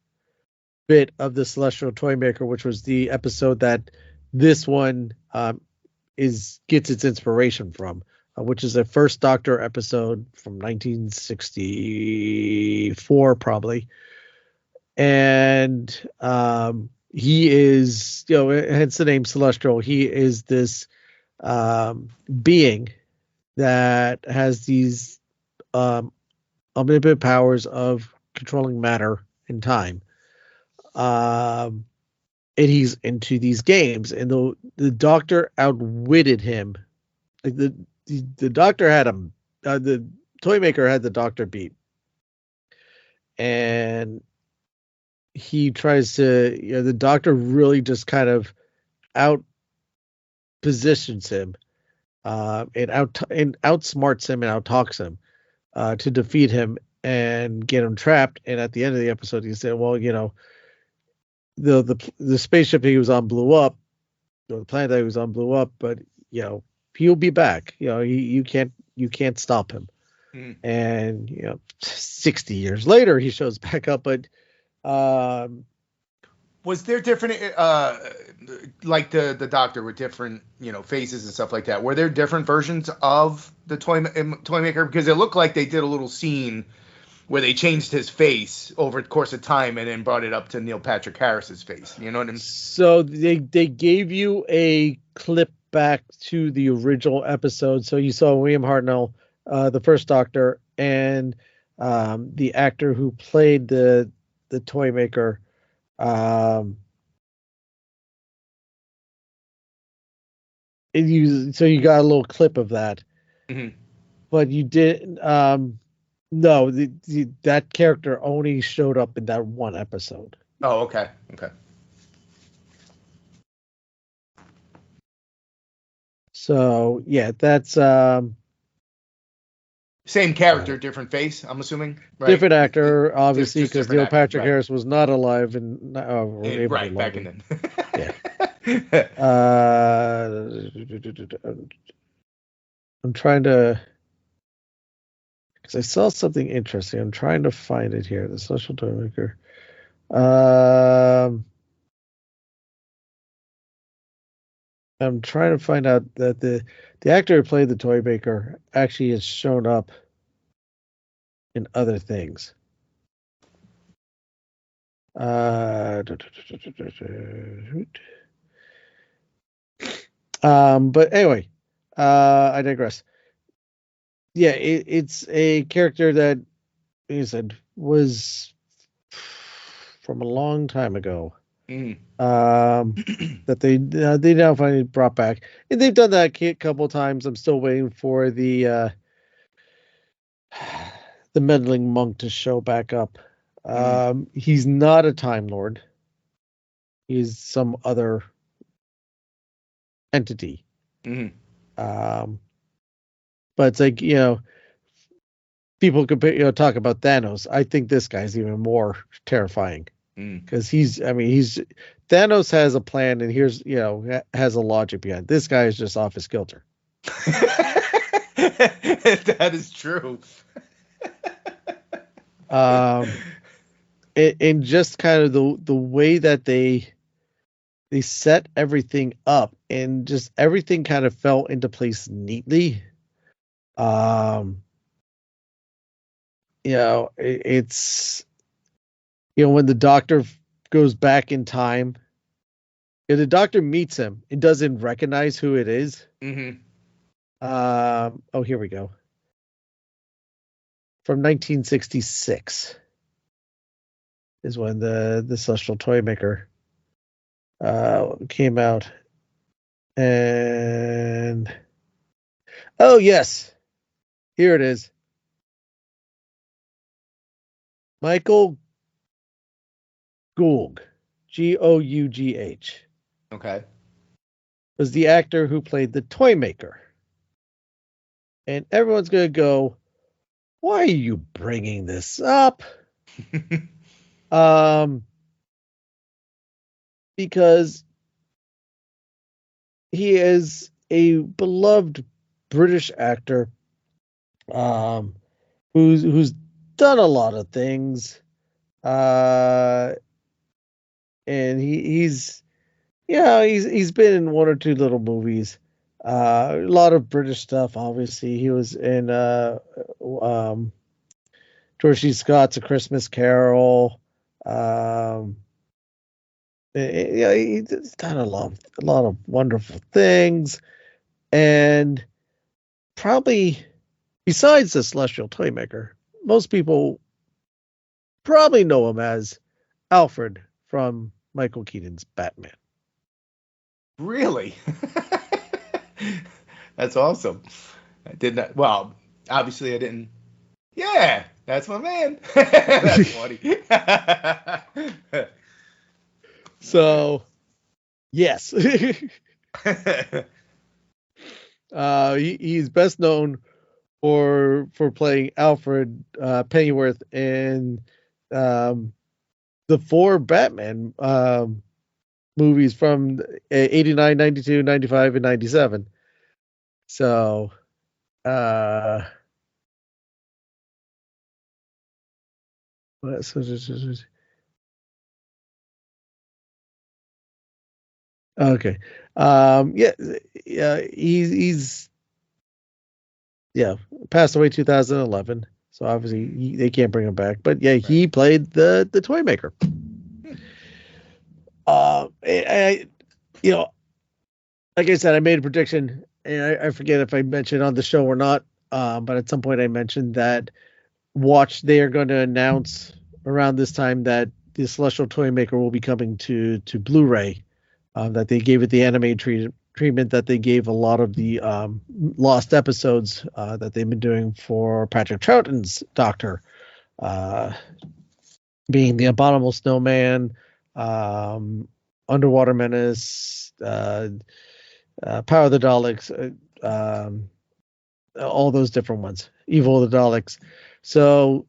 bit of the Celestial Toymaker, which was the episode that this one gets its inspiration from, which is a First Doctor episode from 1964 probably. And he is, hence the name Celestial. He is this being that has these omnipotent powers of controlling matter and time. And he's into these games, and the Doctor outwitted him. Like the Doctor had him. The Toymaker had the Doctor beat, and he tries to. The Doctor really just kind of out positions him, and outsmarts him and out talks him to defeat him and get him trapped. And at the end of the episode, he said, "Well, the spaceship he was on blew up, or the planet that he was on blew up, but he'll be back. You can't stop him." And 60 years later he shows back up, but was there different like the Doctor with different faces and stuff like that? Were there different versions of the Toymaker? Because it looked like they did a little scene where they changed his face over the course of time and then brought it up to Neil Patrick Harris's face. You know what I mean? So they gave you a clip back to the original episode. So you saw William Hartnell, the First Doctor, and the actor who played the Toymaker. So you got a little clip of that, but you didn't. No, that character only showed up in that one episode. Oh, okay. So yeah, that's same character, different face. I'm assuming. Right? Different actor, obviously, because Neil Patrick right. Harris was not alive and right back in then. Yeah. I'm trying to. Because I saw something interesting. I'm trying to find it here. The Social Toymaker. I'm trying to find out that the actor who played the Toymaker actually has shown up in other things. But anyway, I digress. Yeah, it's a character that, like I said, was from a long time ago. That they now finally brought back, and they've done that a couple times. I'm still waiting for the meddling monk to show back up. He's not a Time Lord. He's some other entity. But it's like, people could talk about Thanos. I think this guy's even more terrifying because Thanos has a plan, and has a logic behind it. This guy is just off his kilter. That is true. Um, and just kind of the way that they set everything up, and just everything kind of fell into place neatly. Um, it's when the doctor goes back in time, and the doctor meets him and doesn't recognize who it is. Mm-hmm. Oh, here we go. From 1966 is when the Celestial Toymaker came out. And oh yes, here it is. Michael Gough, Gough, Okay. was the actor who played the Toymaker. And everyone's gonna go, why are you bringing this up? Because he is a beloved British actor, who's done a lot of things, and he's been in one or two little movies, a lot of British stuff. Obviously, he was in George C. Scott's A Christmas Carol. He's done a lot of wonderful things, and probably besides the Celestial Toymaker, most people probably know him as Alfred from Michael Keaton's Batman. Really? That's awesome. I did not. Well, obviously I didn't. Yeah, that's my man. That's funny. So, yes. He's best known for playing Alfred Pennyworth in the four Batman movies from 89, 92, 95, and 97. So, okay. He's passed away 2011. So obviously they can't bring him back. But yeah, he played the Toymaker. Like I said, I made a prediction, and I forget if I mentioned on the show or not. But at some point I mentioned that they are going to announce around this time that the Celestial Toymaker will be coming to Blu-ray. That they gave it the animated treatment that they gave a lot of the lost episodes that they've been doing for Patrick Troughton's Doctor, being the Abominable Snowman, Underwater Menace, Power of the Daleks, all those different ones, Evil of the Daleks. So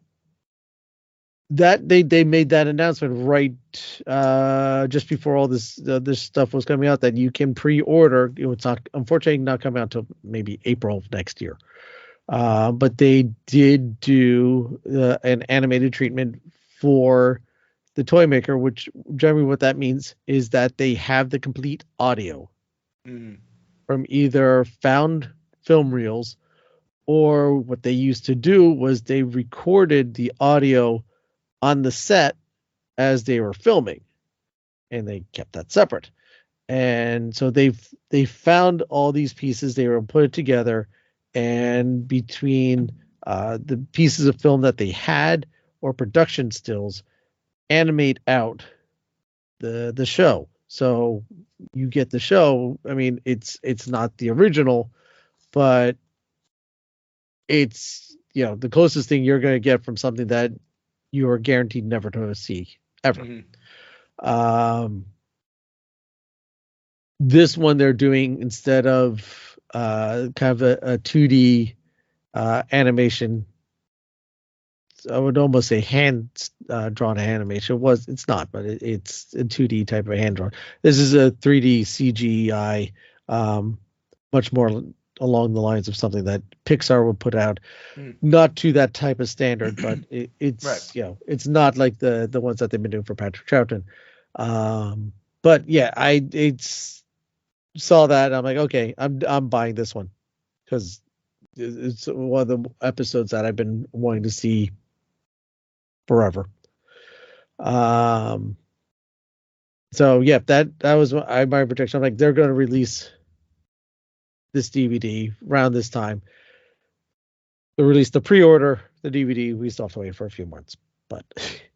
that they made that announcement right just before all this stuff was coming out, that you can pre-order. It's not, unfortunately, not coming out until maybe April of next year. But they did do an animated treatment for the Toymaker, which generally what that means is that they have the complete audio from either found film reels, or what they used to do was they recorded the audio on the set as they were filming, and they kept that separate. And so they found all these pieces, they were put it together, and between the pieces of film that they had or production stills, animate out the show. So you get the show. I mean, it's not the original, but it's the closest thing you're going to get from something that you are guaranteed never to see ever. This one they're doing, instead of kind of a 2D animation, I would almost say hand drawn animation. It's not, but it's a 2D type of hand drawn. This is a 3D CGI, much more along the lines of something that Pixar would put out, Mm. not to that type of standard, but it's Right. it's not like the ones that they've been doing for Patrick Troughton. But yeah, it's saw that and I'm like, okay, I'm buying this one because it's one of the episodes that I've been wanting to see forever. So yeah, that was my prediction. I'm like, they're going to release this DVD around this time. They release the pre-order, the DVD. We still have to wait for a few months, but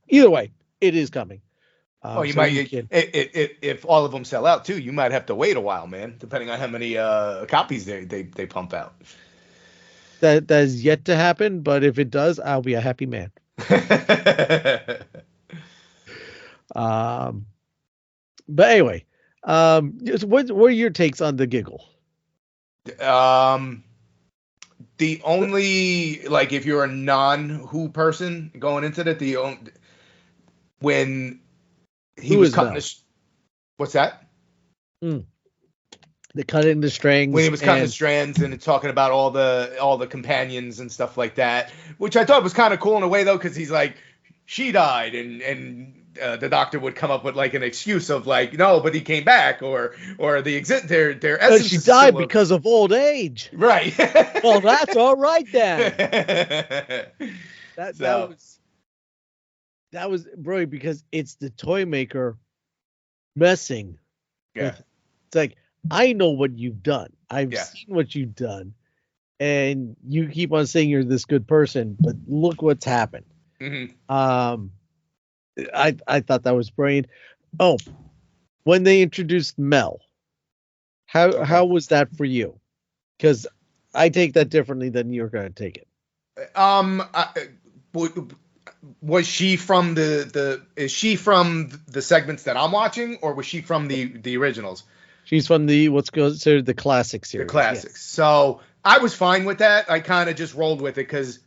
either way, it is coming. Oh, you So might you can, if all of them sell out too, you might have to wait a while, man, depending on how many copies they pump out. that is yet to happen, but if it does, I'll be a happy man. But anyway, what are your takes on the giggle? The only, like, if you're a non-Who person going into it, when he Who was is cutting Mel? what's that? The cutting the strings. When he was cutting the strands and talking about all the companions and stuff like that, which I thought was kind of cool in a way, though, because he's like, she died, and the doctor would come up with like an excuse of like, no, but he came back, or their essence. She died because of old age. Right. Well, that's all right then. That was brilliant because it's the toy maker messing. Yeah. It's like, I know what you've done. I've Yeah. seen what you've done. And you keep on saying you're this good person, but look what's happened. Mm-hmm. I thought that was brilliant. Oh, when they introduced Mel, how was that for you? Because I take that differently than you're going to take it. Was she from is she from the segments that I'm watching, or was she from the originals? She's from what's considered the classic series. The classics. Yes. So I was fine with that. I kind of just rolled with it because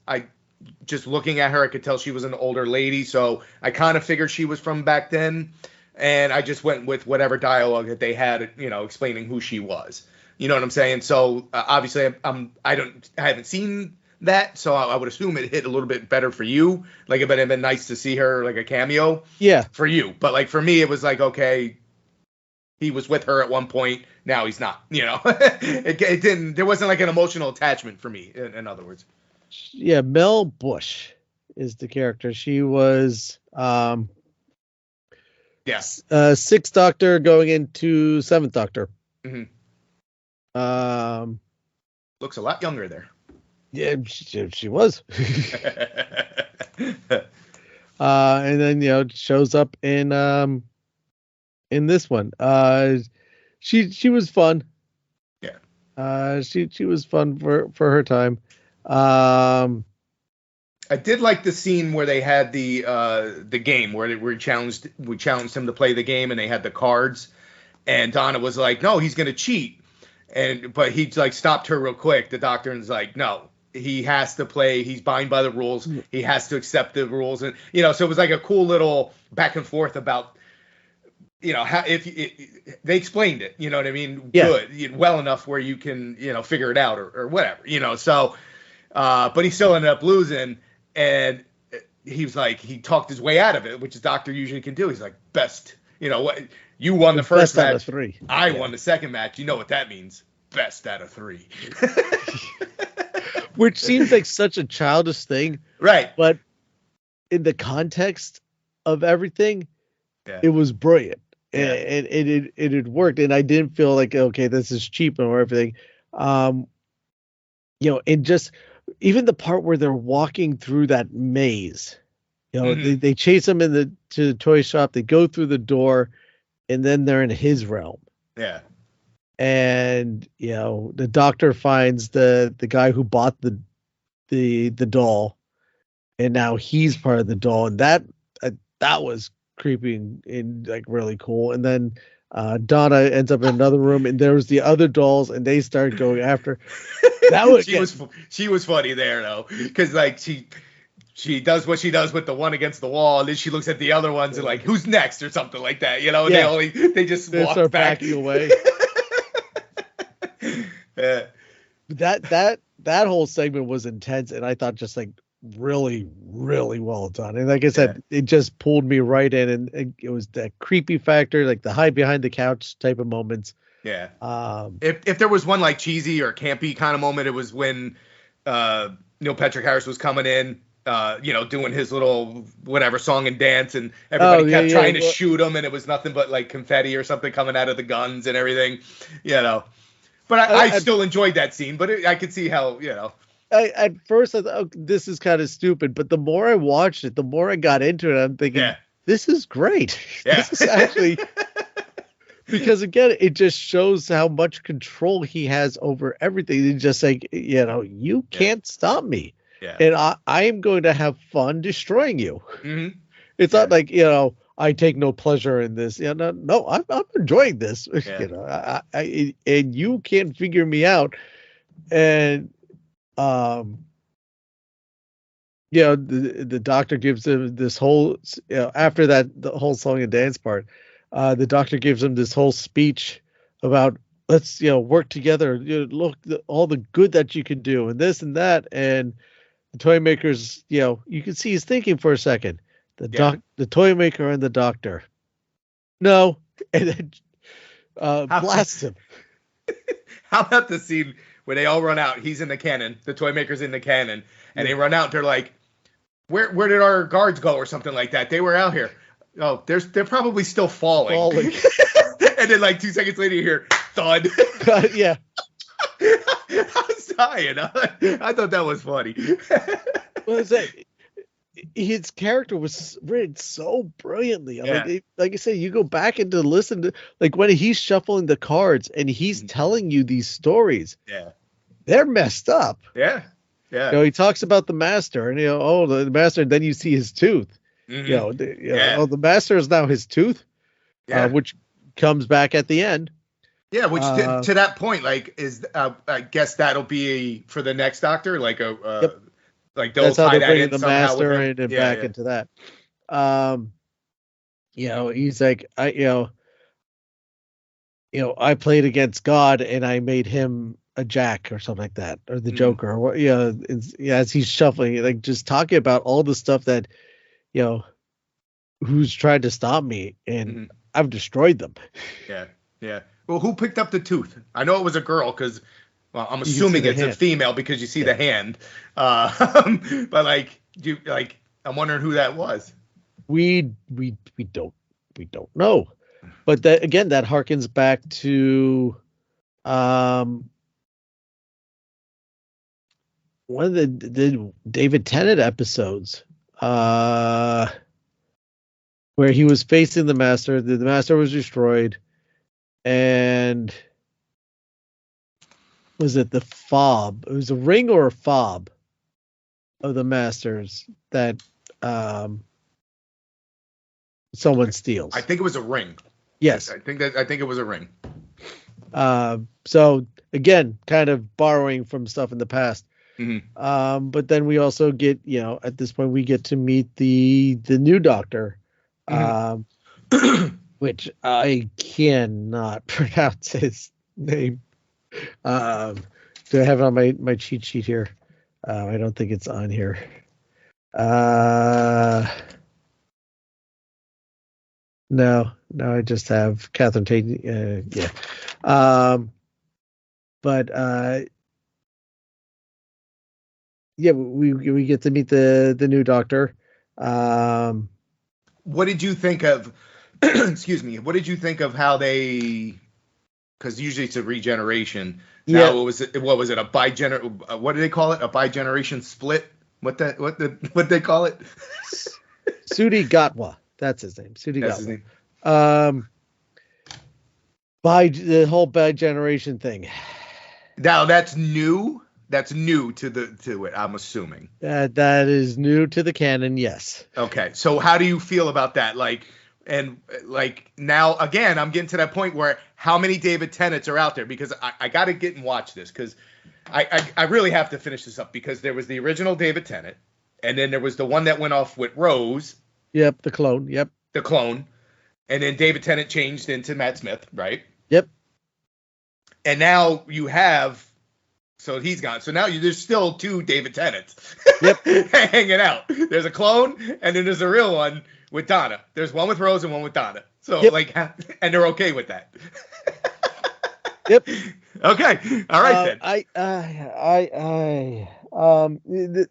just looking at her, I could tell she was an older lady. So I kind of figured she was from back then. And I just went with whatever dialogue that they had, explaining who she was. You know what I'm saying? So obviously I haven't seen that. So I would assume it hit a little bit better for you. Like, it would have been nice to see her like a cameo. Yeah. For you. But like for me, it was like, okay, he was with her at one point. Now he's not, it didn't, there wasn't like an emotional attachment for me, in other words. Yeah. Mel Bush is the character. She was, yes. Sixth Doctor going into Seventh Doctor. Mm-hmm. Looks a lot younger there. Yeah, she was. And then, shows up in this one. She was fun. Yeah. She was fun for her time. I did like the scene where they had the game where we challenged him to play the game, and they had the cards, and Donna was like, no, he's gonna cheat, but he like stopped her real quick. The doctor is like, no, he has to play. He's bound by the rules. He has to accept the rules, and so it was like a cool little back and forth about. How they explained it, you know what I mean? Yeah. Good, well enough where you can, figure it out or whatever, so, but he still ended up losing, and he was like, he talked his way out of it, which a doctor usually can do. He's like, best, what you won the first match. Out of 3. I won the second match. You know what that means? Best out of 3. Which seems like such a childish thing. Right. But in the context of everything, yeah. It was brilliant. Yeah. And it had worked, and I didn't feel like, okay, this is cheap or everything. And just even the part where they're walking through that maze, Mm-hmm. they chase them to the toy shop, they go through the door, and then they're in his realm. Yeah. And the doctor finds the guy who bought the doll, and now he's part of the doll, and that was creeping in, like, really cool. And then Donna ends up in another room, and there was the other dolls, and they start going after. That was she was funny there though, because like she does what she does with the one against the wall, and then she looks at the other ones and like, who's next or something like that, and they just walk start back backing away. Yeah. that whole segment was intense, and I thought just like really, really well done. And like I said, it just pulled me right in, and it was that creepy factor, like the hide behind the couch type of moments. Yeah. If there was one like cheesy or campy kind of moment, it was when Neil Patrick Harris was coming in, doing his little whatever song and dance, and everybody kept trying to shoot him, and it was nothing but like confetti or something coming out of the guns and everything, But I still enjoyed that scene, but I could see how, At first, I thought, oh, this is kind of stupid, but the more I watched it, the more I got into it. I'm thinking, this is great. Yeah. This is actually... Because again, it just shows how much control he has over everything. He's just like, you can't stop me. Yeah. And I am going to have fun destroying you. Mm-hmm. It's not like, I take no pleasure in this. No, I'm enjoying this. Yeah. And you can't figure me out. And the doctor gives him this whole, after that, the whole song and dance part, the doctor gives him this whole speech about, let's, work together. Look, all the good that you can do and this and that. And the toy makers, you can see he's thinking for a second. The toy maker and the doctor. No. And then blasts him. How about the scene where they all run out? He's in the cannon. The toy maker's in the cannon. And they run out. They're like, where did our guards go or something like that? They were out here. Oh, they're probably still falling. And then like 2 seconds later you hear thud. Yeah. I was dying. I thought that was funny. What is that? His character was written so brilliantly. Like I said, you go back and to listen to, like, when he's shuffling the cards and he's telling you these stories. Yeah. They're messed up. Yeah. Yeah. He talks about the master and the master, and then you see his tooth. Mm-hmm. The master is now his tooth, which comes back at the end. Yeah, which to that point, like, is I guess that'll be for the next Doctor, like like they'll that's how tie they're that bringing in the somehow master and back into that. He's like, I played against God and I made him a jack or something like that, or the Joker, or what? As he's shuffling, like just talking about all the stuff that, who's tried to stop me, and I've destroyed them. Yeah, yeah. Well, who picked up the tooth? I know it was a girl because, well, I'm assuming it's a female because you see the hand. But I'm wondering who that was. We don't know. But that again, that harkens back to one of the David Tennant episodes, where he was facing the master. The master was destroyed, and was it the fob? It was a ring or a fob of the masters that someone steals. I think it was a ring. Yes, I think it was a ring. So again, kind of borrowing from stuff in the past. Mm-hmm. But then we also get, at this point we get to meet the new Doctor, which I cannot pronounce his name. Do I have it on my cheat sheet here? I don't think it's on here. No, I just have Catherine Tate. Yeah. Yeah, we get to meet the new Doctor. What did you think of? Excuse me. What did you think of how they? Because usually it's a regeneration. Now what was it? What was it? A bigener? What do they call it? A bigeneration split? What they call it? Sudi Gatwa. That's his name. Sudi That's Gatwa. his name. By the whole bigeneration thing. Now that's new. That's new to it. I'm assuming. That is new to the canon. Yes. Okay. So how do you feel about that? Now again, I'm getting to that point where how many David Tennants are out there, because I got to get and watch this, because I really have to finish this up, because there was the original David Tennant, and then there was the one that went off with Rose. Yep, the clone. Yep. The clone. And then David Tennant changed into Matt Smith, right? Yep. And now you have So he's gone. So now there's still 2 David Tennants Yep. hanging out. There's a clone, and then there's a real one with Donna. There's one with Rose and one with Donna. So Yep. and they're okay with that. Yep. Okay. All right then.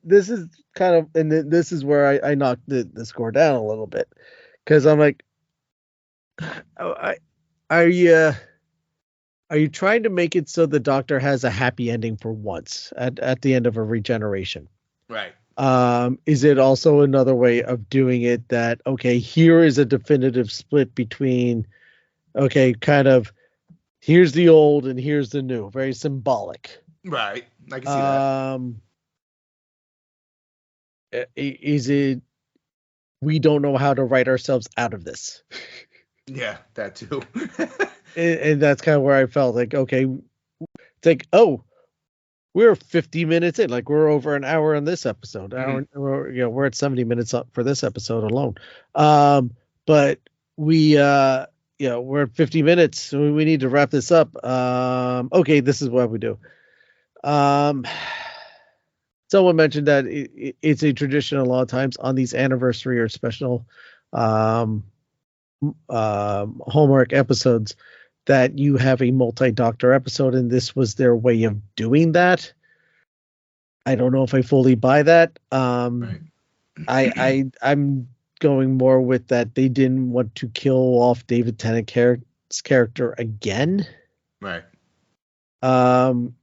This is kind of, and this is where I knocked the score down a little bit, because I'm like, are you trying to make it so the Doctor has a happy ending for once at the end of a regeneration? Right. Is it also another way of doing it that, okay, here is a definitive split between, okay, kind of, here's the old and here's the new, very symbolic. Right. I can see that. Is it, we don't know how to write ourselves out of this? Yeah, that too. And that's kind of where I felt like, okay, it's like, oh, we're 50 minutes in, like we're over an hour on this episode. We're at 70 minutes up for this episode alone. But we're at 50 minutes, so we need to wrap this up. Okay, this is what we do. Someone mentioned that it's a tradition a lot of times on these anniversary or special Hallmark episodes that you have a multi-Doctor episode, and this was their way of doing that. I don't know if I fully buy that. Right. I'm going more with that they didn't want to kill off David Tennant's character again. Right. I'm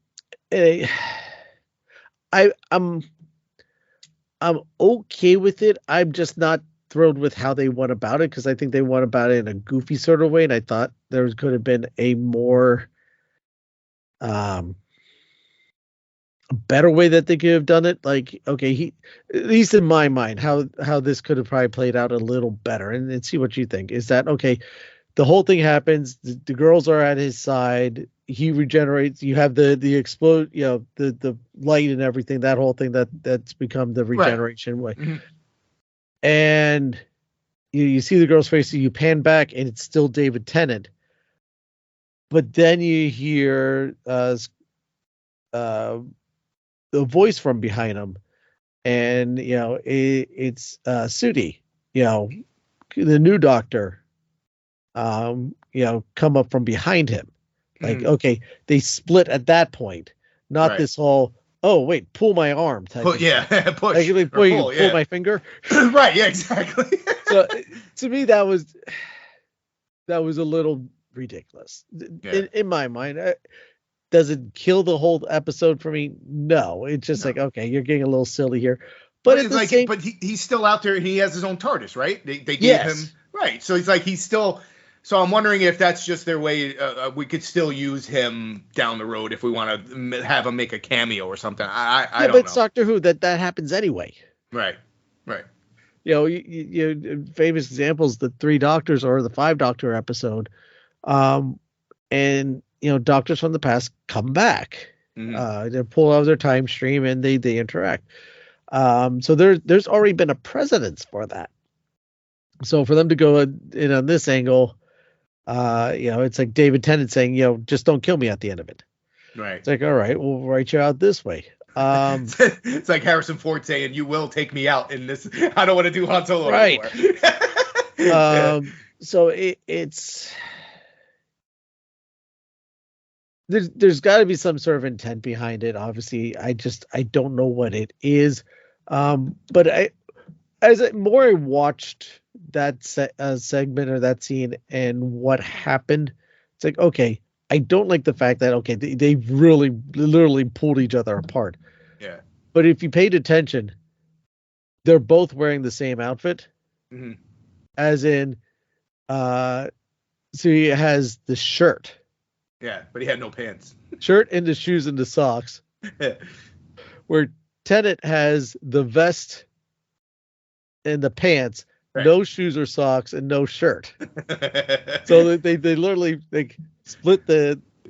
okay with it. I'm just not thrilled with how they went about it, because I think they went about it in a goofy sort of way, and I thought there could have been a more a better way that they could have done it. Like, okay, at least in my mind, how this could have probably played out a little better, and see what you think. Is that okay? The whole thing happens. The girls are at his side. He regenerates. You have the explode. The light and everything. That whole thing that's become the regeneration way. Mm-hmm. And you see the girl's face. So you pan back, and it's still David Tennant. But then you hear the voice from behind him, and it's Sudi, the new Doctor, come up from behind him. Like, okay, they split at that point, not this whole, oh wait, pull my arm type. Push. Like, pull my finger. Right. Yeah. Exactly. So to me, that was a little ridiculous in my mind. Does it kill the whole episode for me? No, it's just like, okay, you're getting a little silly here. But it's like, but he's still out there, and he has his own TARDIS, right? They gave him, right. So he's still. So I'm wondering if that's just their way. We could still use him down the road if we want to have him make a cameo or something. I don't know. But it's Doctor Who that happens anyway. Right. You famous examples, the 3 Doctors or the 5 Doctor episode, and Doctors from the past come back. Mm-hmm. They pull out of their time stream and they interact. So there's already been a precedence for that. So for them to go in on this angle, it's like David Tennant saying, just don't kill me at the end of it. Right. It's like, all right, we'll write you out this way. It's like Harrison Ford saying, you will take me out in this. I don't want to do Han Solo anymore. So it's there's got to be some sort of intent behind it. Obviously, I don't know what it is. But I watched that segment or that scene and what happened, it's like, okay, I don't like the fact that, okay, they really literally pulled each other apart. Yeah. But if you paid attention, they're both wearing the same outfit. Mm-hmm. As in, so he has the shirt. Yeah, but he had no pants. Shirt and the shoes and the socks. Where Tennant has the vest and the pants, right. No shoes or socks, and no shirt. So they literally split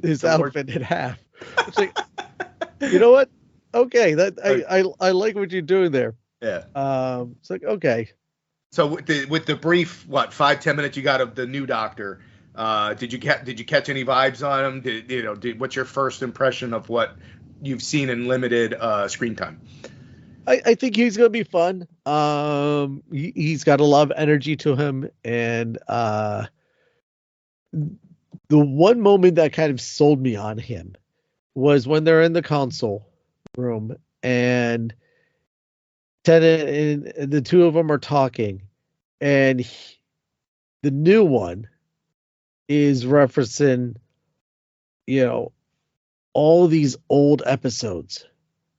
his outfit in half. It's like, you know what? Okay, I like what you're doing there. Yeah. It's like, okay. So with the brief 5-10 minutes you got of the new Doctor, did you catch any vibes on him? What's your first impression of what you've seen in limited screen time. I think he's going to be fun. He's got a lot of energy to him, and the one moment that kind of sold me on him was when they're in the console room and Tennant and the two of them are talking, and the new one is referencing, all these old episodes.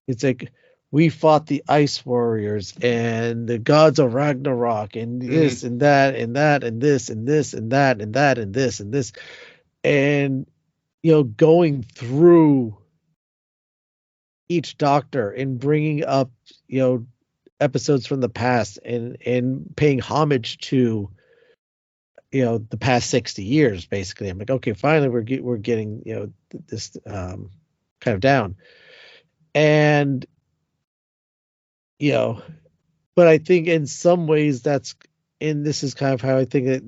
It's like, we fought the Ice Warriors and the gods of Ragnarok and this and that and that and this and this and that and that and this and this. And, going through each Doctor and bringing up, episodes from the past and paying homage to, the past 60 years, basically. I'm like, okay, finally we're getting, this kind of down. And, but I think in some ways this is kind of how I think that,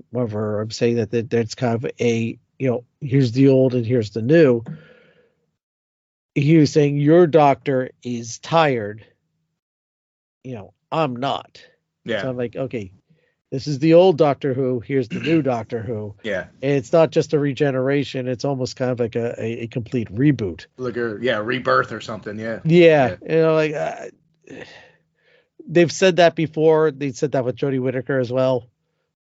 whatever I'm saying that that's kind of a, here's the old and here's the new. He was saying your Doctor is tired. I'm not. Yeah. So I'm like, okay, this is the old Doctor Who. Here's the new Doctor Who. Yeah. And it's not just a regeneration. It's almost kind of like a complete reboot. Like rebirth or something. Yeah. Yeah. They've said that before. They said that with Jodie Whittaker as well.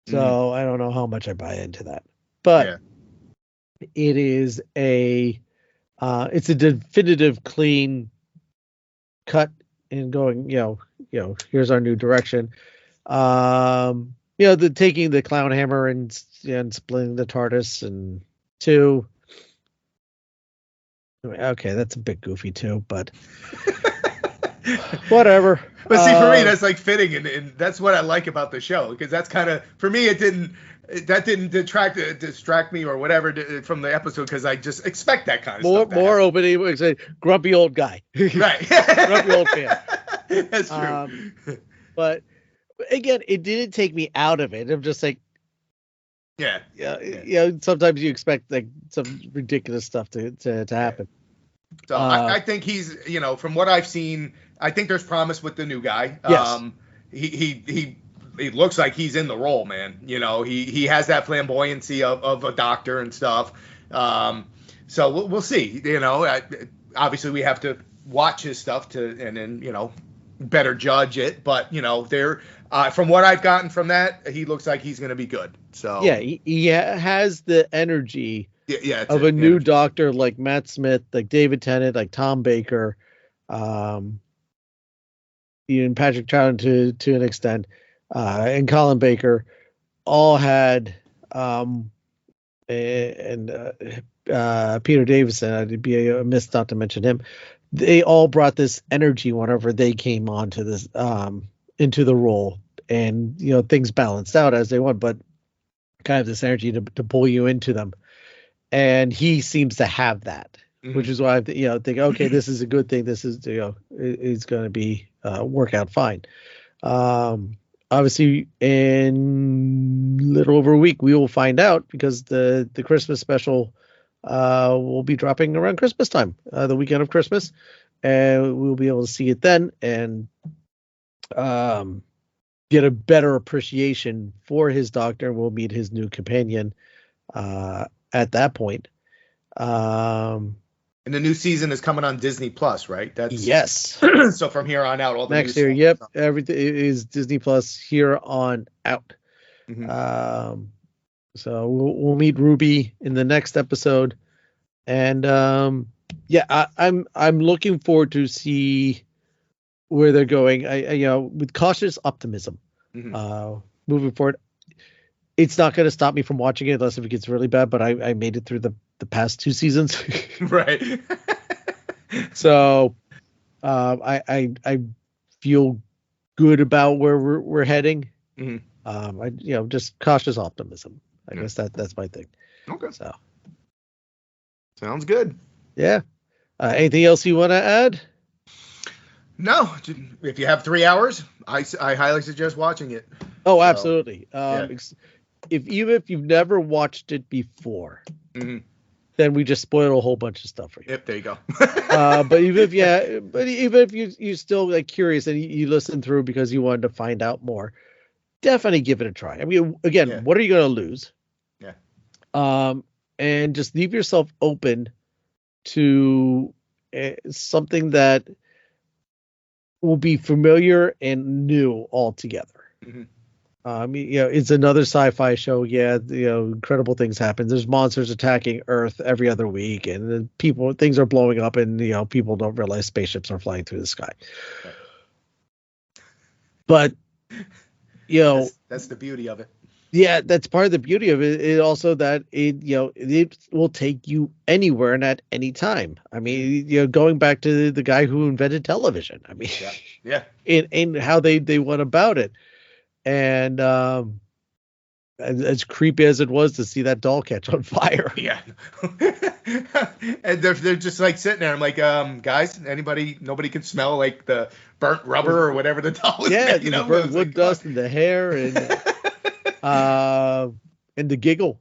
So I don't know how much I buy into that, but it is it's a definitive clean cut and going, here's our new direction. The taking the clown hammer and splitting the TARDIS and two. Okay, that's a bit goofy too, but whatever. But see, for me, that's like fitting, and that's what I like about the show, because that's kind of, for me, that didn't distract me or whatever from the episode, because I just expect that kind of stuff. More opening, say grumpy old guy, right? Grumpy old fan. That's true. But again, it didn't take me out of it. I'm just like, sometimes you expect like some ridiculous stuff to happen. So I think he's, from what I've seen, I think there's promise with the new guy. Yes. He looks like he's in the role, man. He has that flamboyancy of a doctor and stuff. So we'll see. Obviously we have to watch his stuff and then better judge it. But from what I've gotten from that, he looks like he's going to be good. So yeah, he has the energy. Of a new Doctor like Matt Smith, like David Tennant, like Tom Baker, even Patrick Troughton to an extent, and Colin Baker, all had, and Peter Davison. I'd be amiss not to mention him. They all brought this energy whenever they came onto this, into the role, and things balanced out as they went, but kind of this energy to pull you into them. And he seems to have that, which is why I think, okay, this is a good thing. This is, it's going to be work out fine. Obviously, in a little over a week, we will find out, because the Christmas special will be dropping around Christmas time, the weekend of Christmas, and we'll be able to see it then and get a better appreciation for his Doctor. We'll meet his new companion at that point. And the new season is coming on Disney Plus, right? Yes. So from here on out, all the next year, yep, everything is Disney Plus here on out. So we'll meet Ruby in the next episode, and I'm looking forward to see where they're going. I with cautious optimism, moving forward. It's not going to stop me from watching it unless if it gets really bad, but I made it through the past two seasons. Right. So I feel good about where we're heading. Just cautious optimism. I guess that's my thing. Okay. So sounds good. Yeah. Anything else you want to add? No. If you have 3 hours, I highly suggest watching it. Oh, absolutely. Even if you've never watched it before, then we just spoil a whole bunch of stuff for you. Yep, there you go. But even if you still like curious and you listen through because you wanted to find out more, definitely give it a try. I mean, again, what are you going to lose? Yeah. And just leave yourself open to something that will be familiar and new altogether. Mm-hmm. It's another sci-fi show. Yeah, incredible things happen. There's monsters attacking Earth every other week, and then things are blowing up, and people don't realize spaceships are flying through the sky. Right. But that's the beauty of it. Yeah, that's part of the beauty of it. It also that it will take you anywhere and at any time. I mean, going back to the guy who invented television. I mean, yeah. and how they went about it. And as creepy as it was to see that doll catch on fire. Yeah. And they're just like sitting there. I'm like, guys, nobody can smell like the burnt rubber or whatever the doll was. Yeah, the burnt wood dust and the hair and the giggle.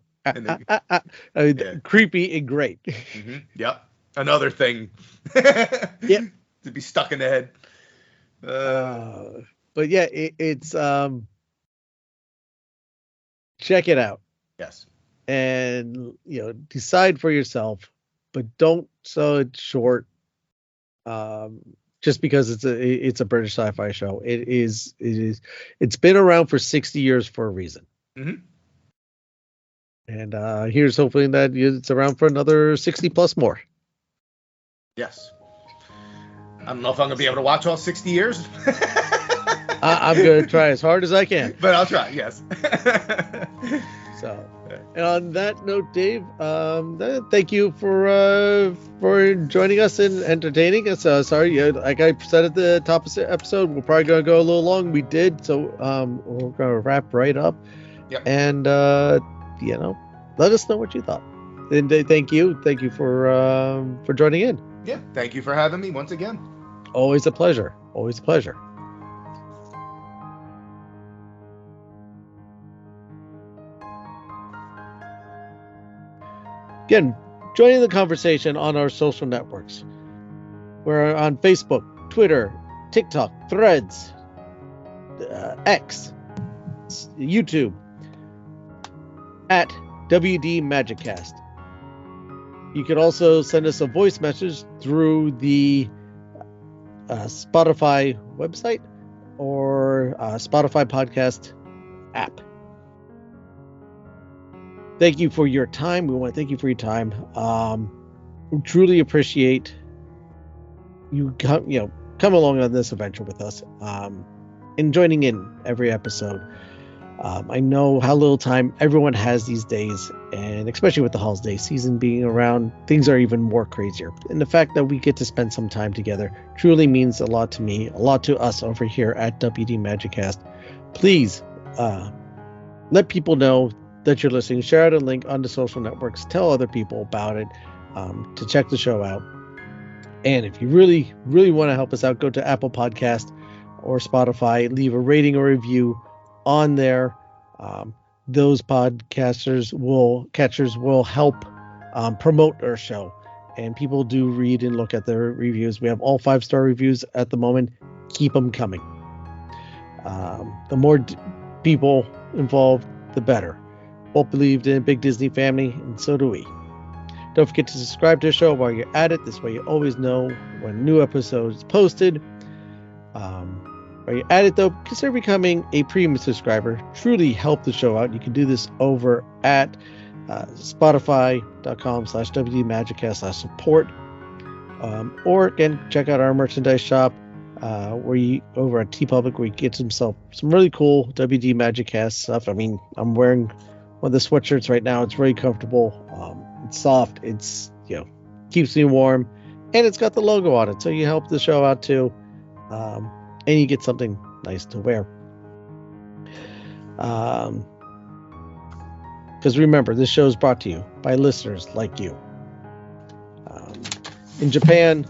Creepy and great. Mm-hmm. Yep. Another thing. Yep. To be stuck in the head. But yeah, it's check it out. Yes. And decide for yourself, but don't sell it short. Just because it's a British sci-fi show. It's been around for 60 years for a reason. Mm-hmm. And here's hoping that it's around for another 60 plus more. Yes. I don't know if I'm going to be able to watch all 60 years. I'm going to try as hard as I can. But I'll try, yes. So, and on that note, Dave, thank you for joining us and entertaining us. Sorry, like I said at the top of the episode, we're probably going to go a little long. We did, so we're going to wrap right up. Yep. And let us know what you thought. And thank you for joining in. Yeah, thank you for having me once again. Always a pleasure. Always a pleasure. Again, joining the conversation on our social networks. We're on Facebook, Twitter, TikTok, Threads, X, YouTube, at WD Magiccast. You can also send us a voice message through the Spotify website or Spotify podcast app. Thank you for your time. We want to thank you for your time. We truly appreciate you come along on this adventure with us and joining in every episode. I know how little time everyone has these days, and especially with the holiday season being around, things are even more crazier. And the fact that we get to spend some time together truly means a lot to me, a lot to us over here at WD Magiccast. Please let people know that you're listening. Share out a link on the social networks. Tell other people about it to check the show out. And if you really, really want to help us out, go to Apple Podcast or Spotify, leave a rating or review on there. Those catchers will help promote our show, and people do read and look at their reviews. We have all 5-star reviews at the moment. Keep them coming. The more people involved, the better. Both believed in a big Disney family, and so do we. Don't forget to subscribe to the show while you're at it. This way you always know when a new episode is posted. While you're at it, though, consider becoming a premium subscriber. Truly help the show out. You can do this over at spotify.com/WDMagiccast/support. Or again, check out our merchandise shop over at TeePublic, where you get some really cool WD Magiccast stuff. I mean, I'm wearing one of the sweatshirts right now. It's really comfortable. It's soft. It's keeps me warm, and it's got the logo on it, so you help the show out too. And you get something nice to wear. Because remember, this show is brought to you by listeners like you. In Japan,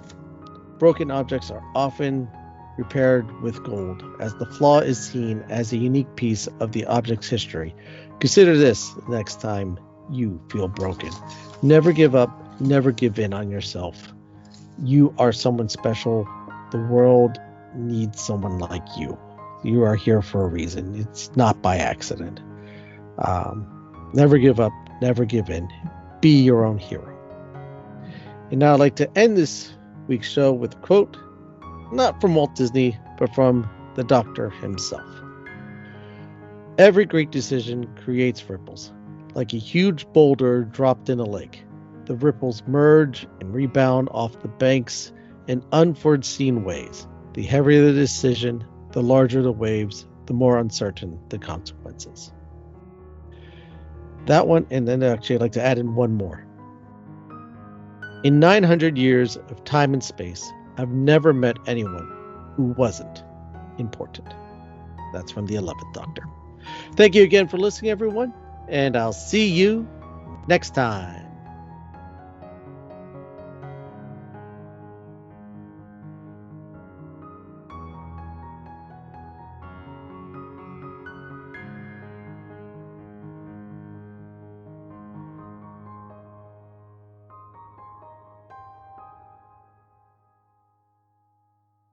broken objects are often repaired with gold, as the flaw is seen as a unique piece of the object's history. Consider this next time you feel broken. Never give up. Never give in on yourself. You are someone special. The world needs someone like you. You are here for a reason. It's not by accident. Never give up. Never give in. Be your own hero. And now I'd like to end this week's show with a quote, not from Walt Disney, but from the Doctor himself. Every great decision creates ripples, like a huge boulder dropped in a lake. The ripples merge and rebound off the banks in unforeseen ways. The heavier the decision, the larger the waves, the more uncertain the consequences. That one, and then actually I'd like to add in one more. In 900 years of time and space, I've never met anyone who wasn't important. That's from the 11th Doctor. Thank you again for listening, everyone, and I'll see you next time.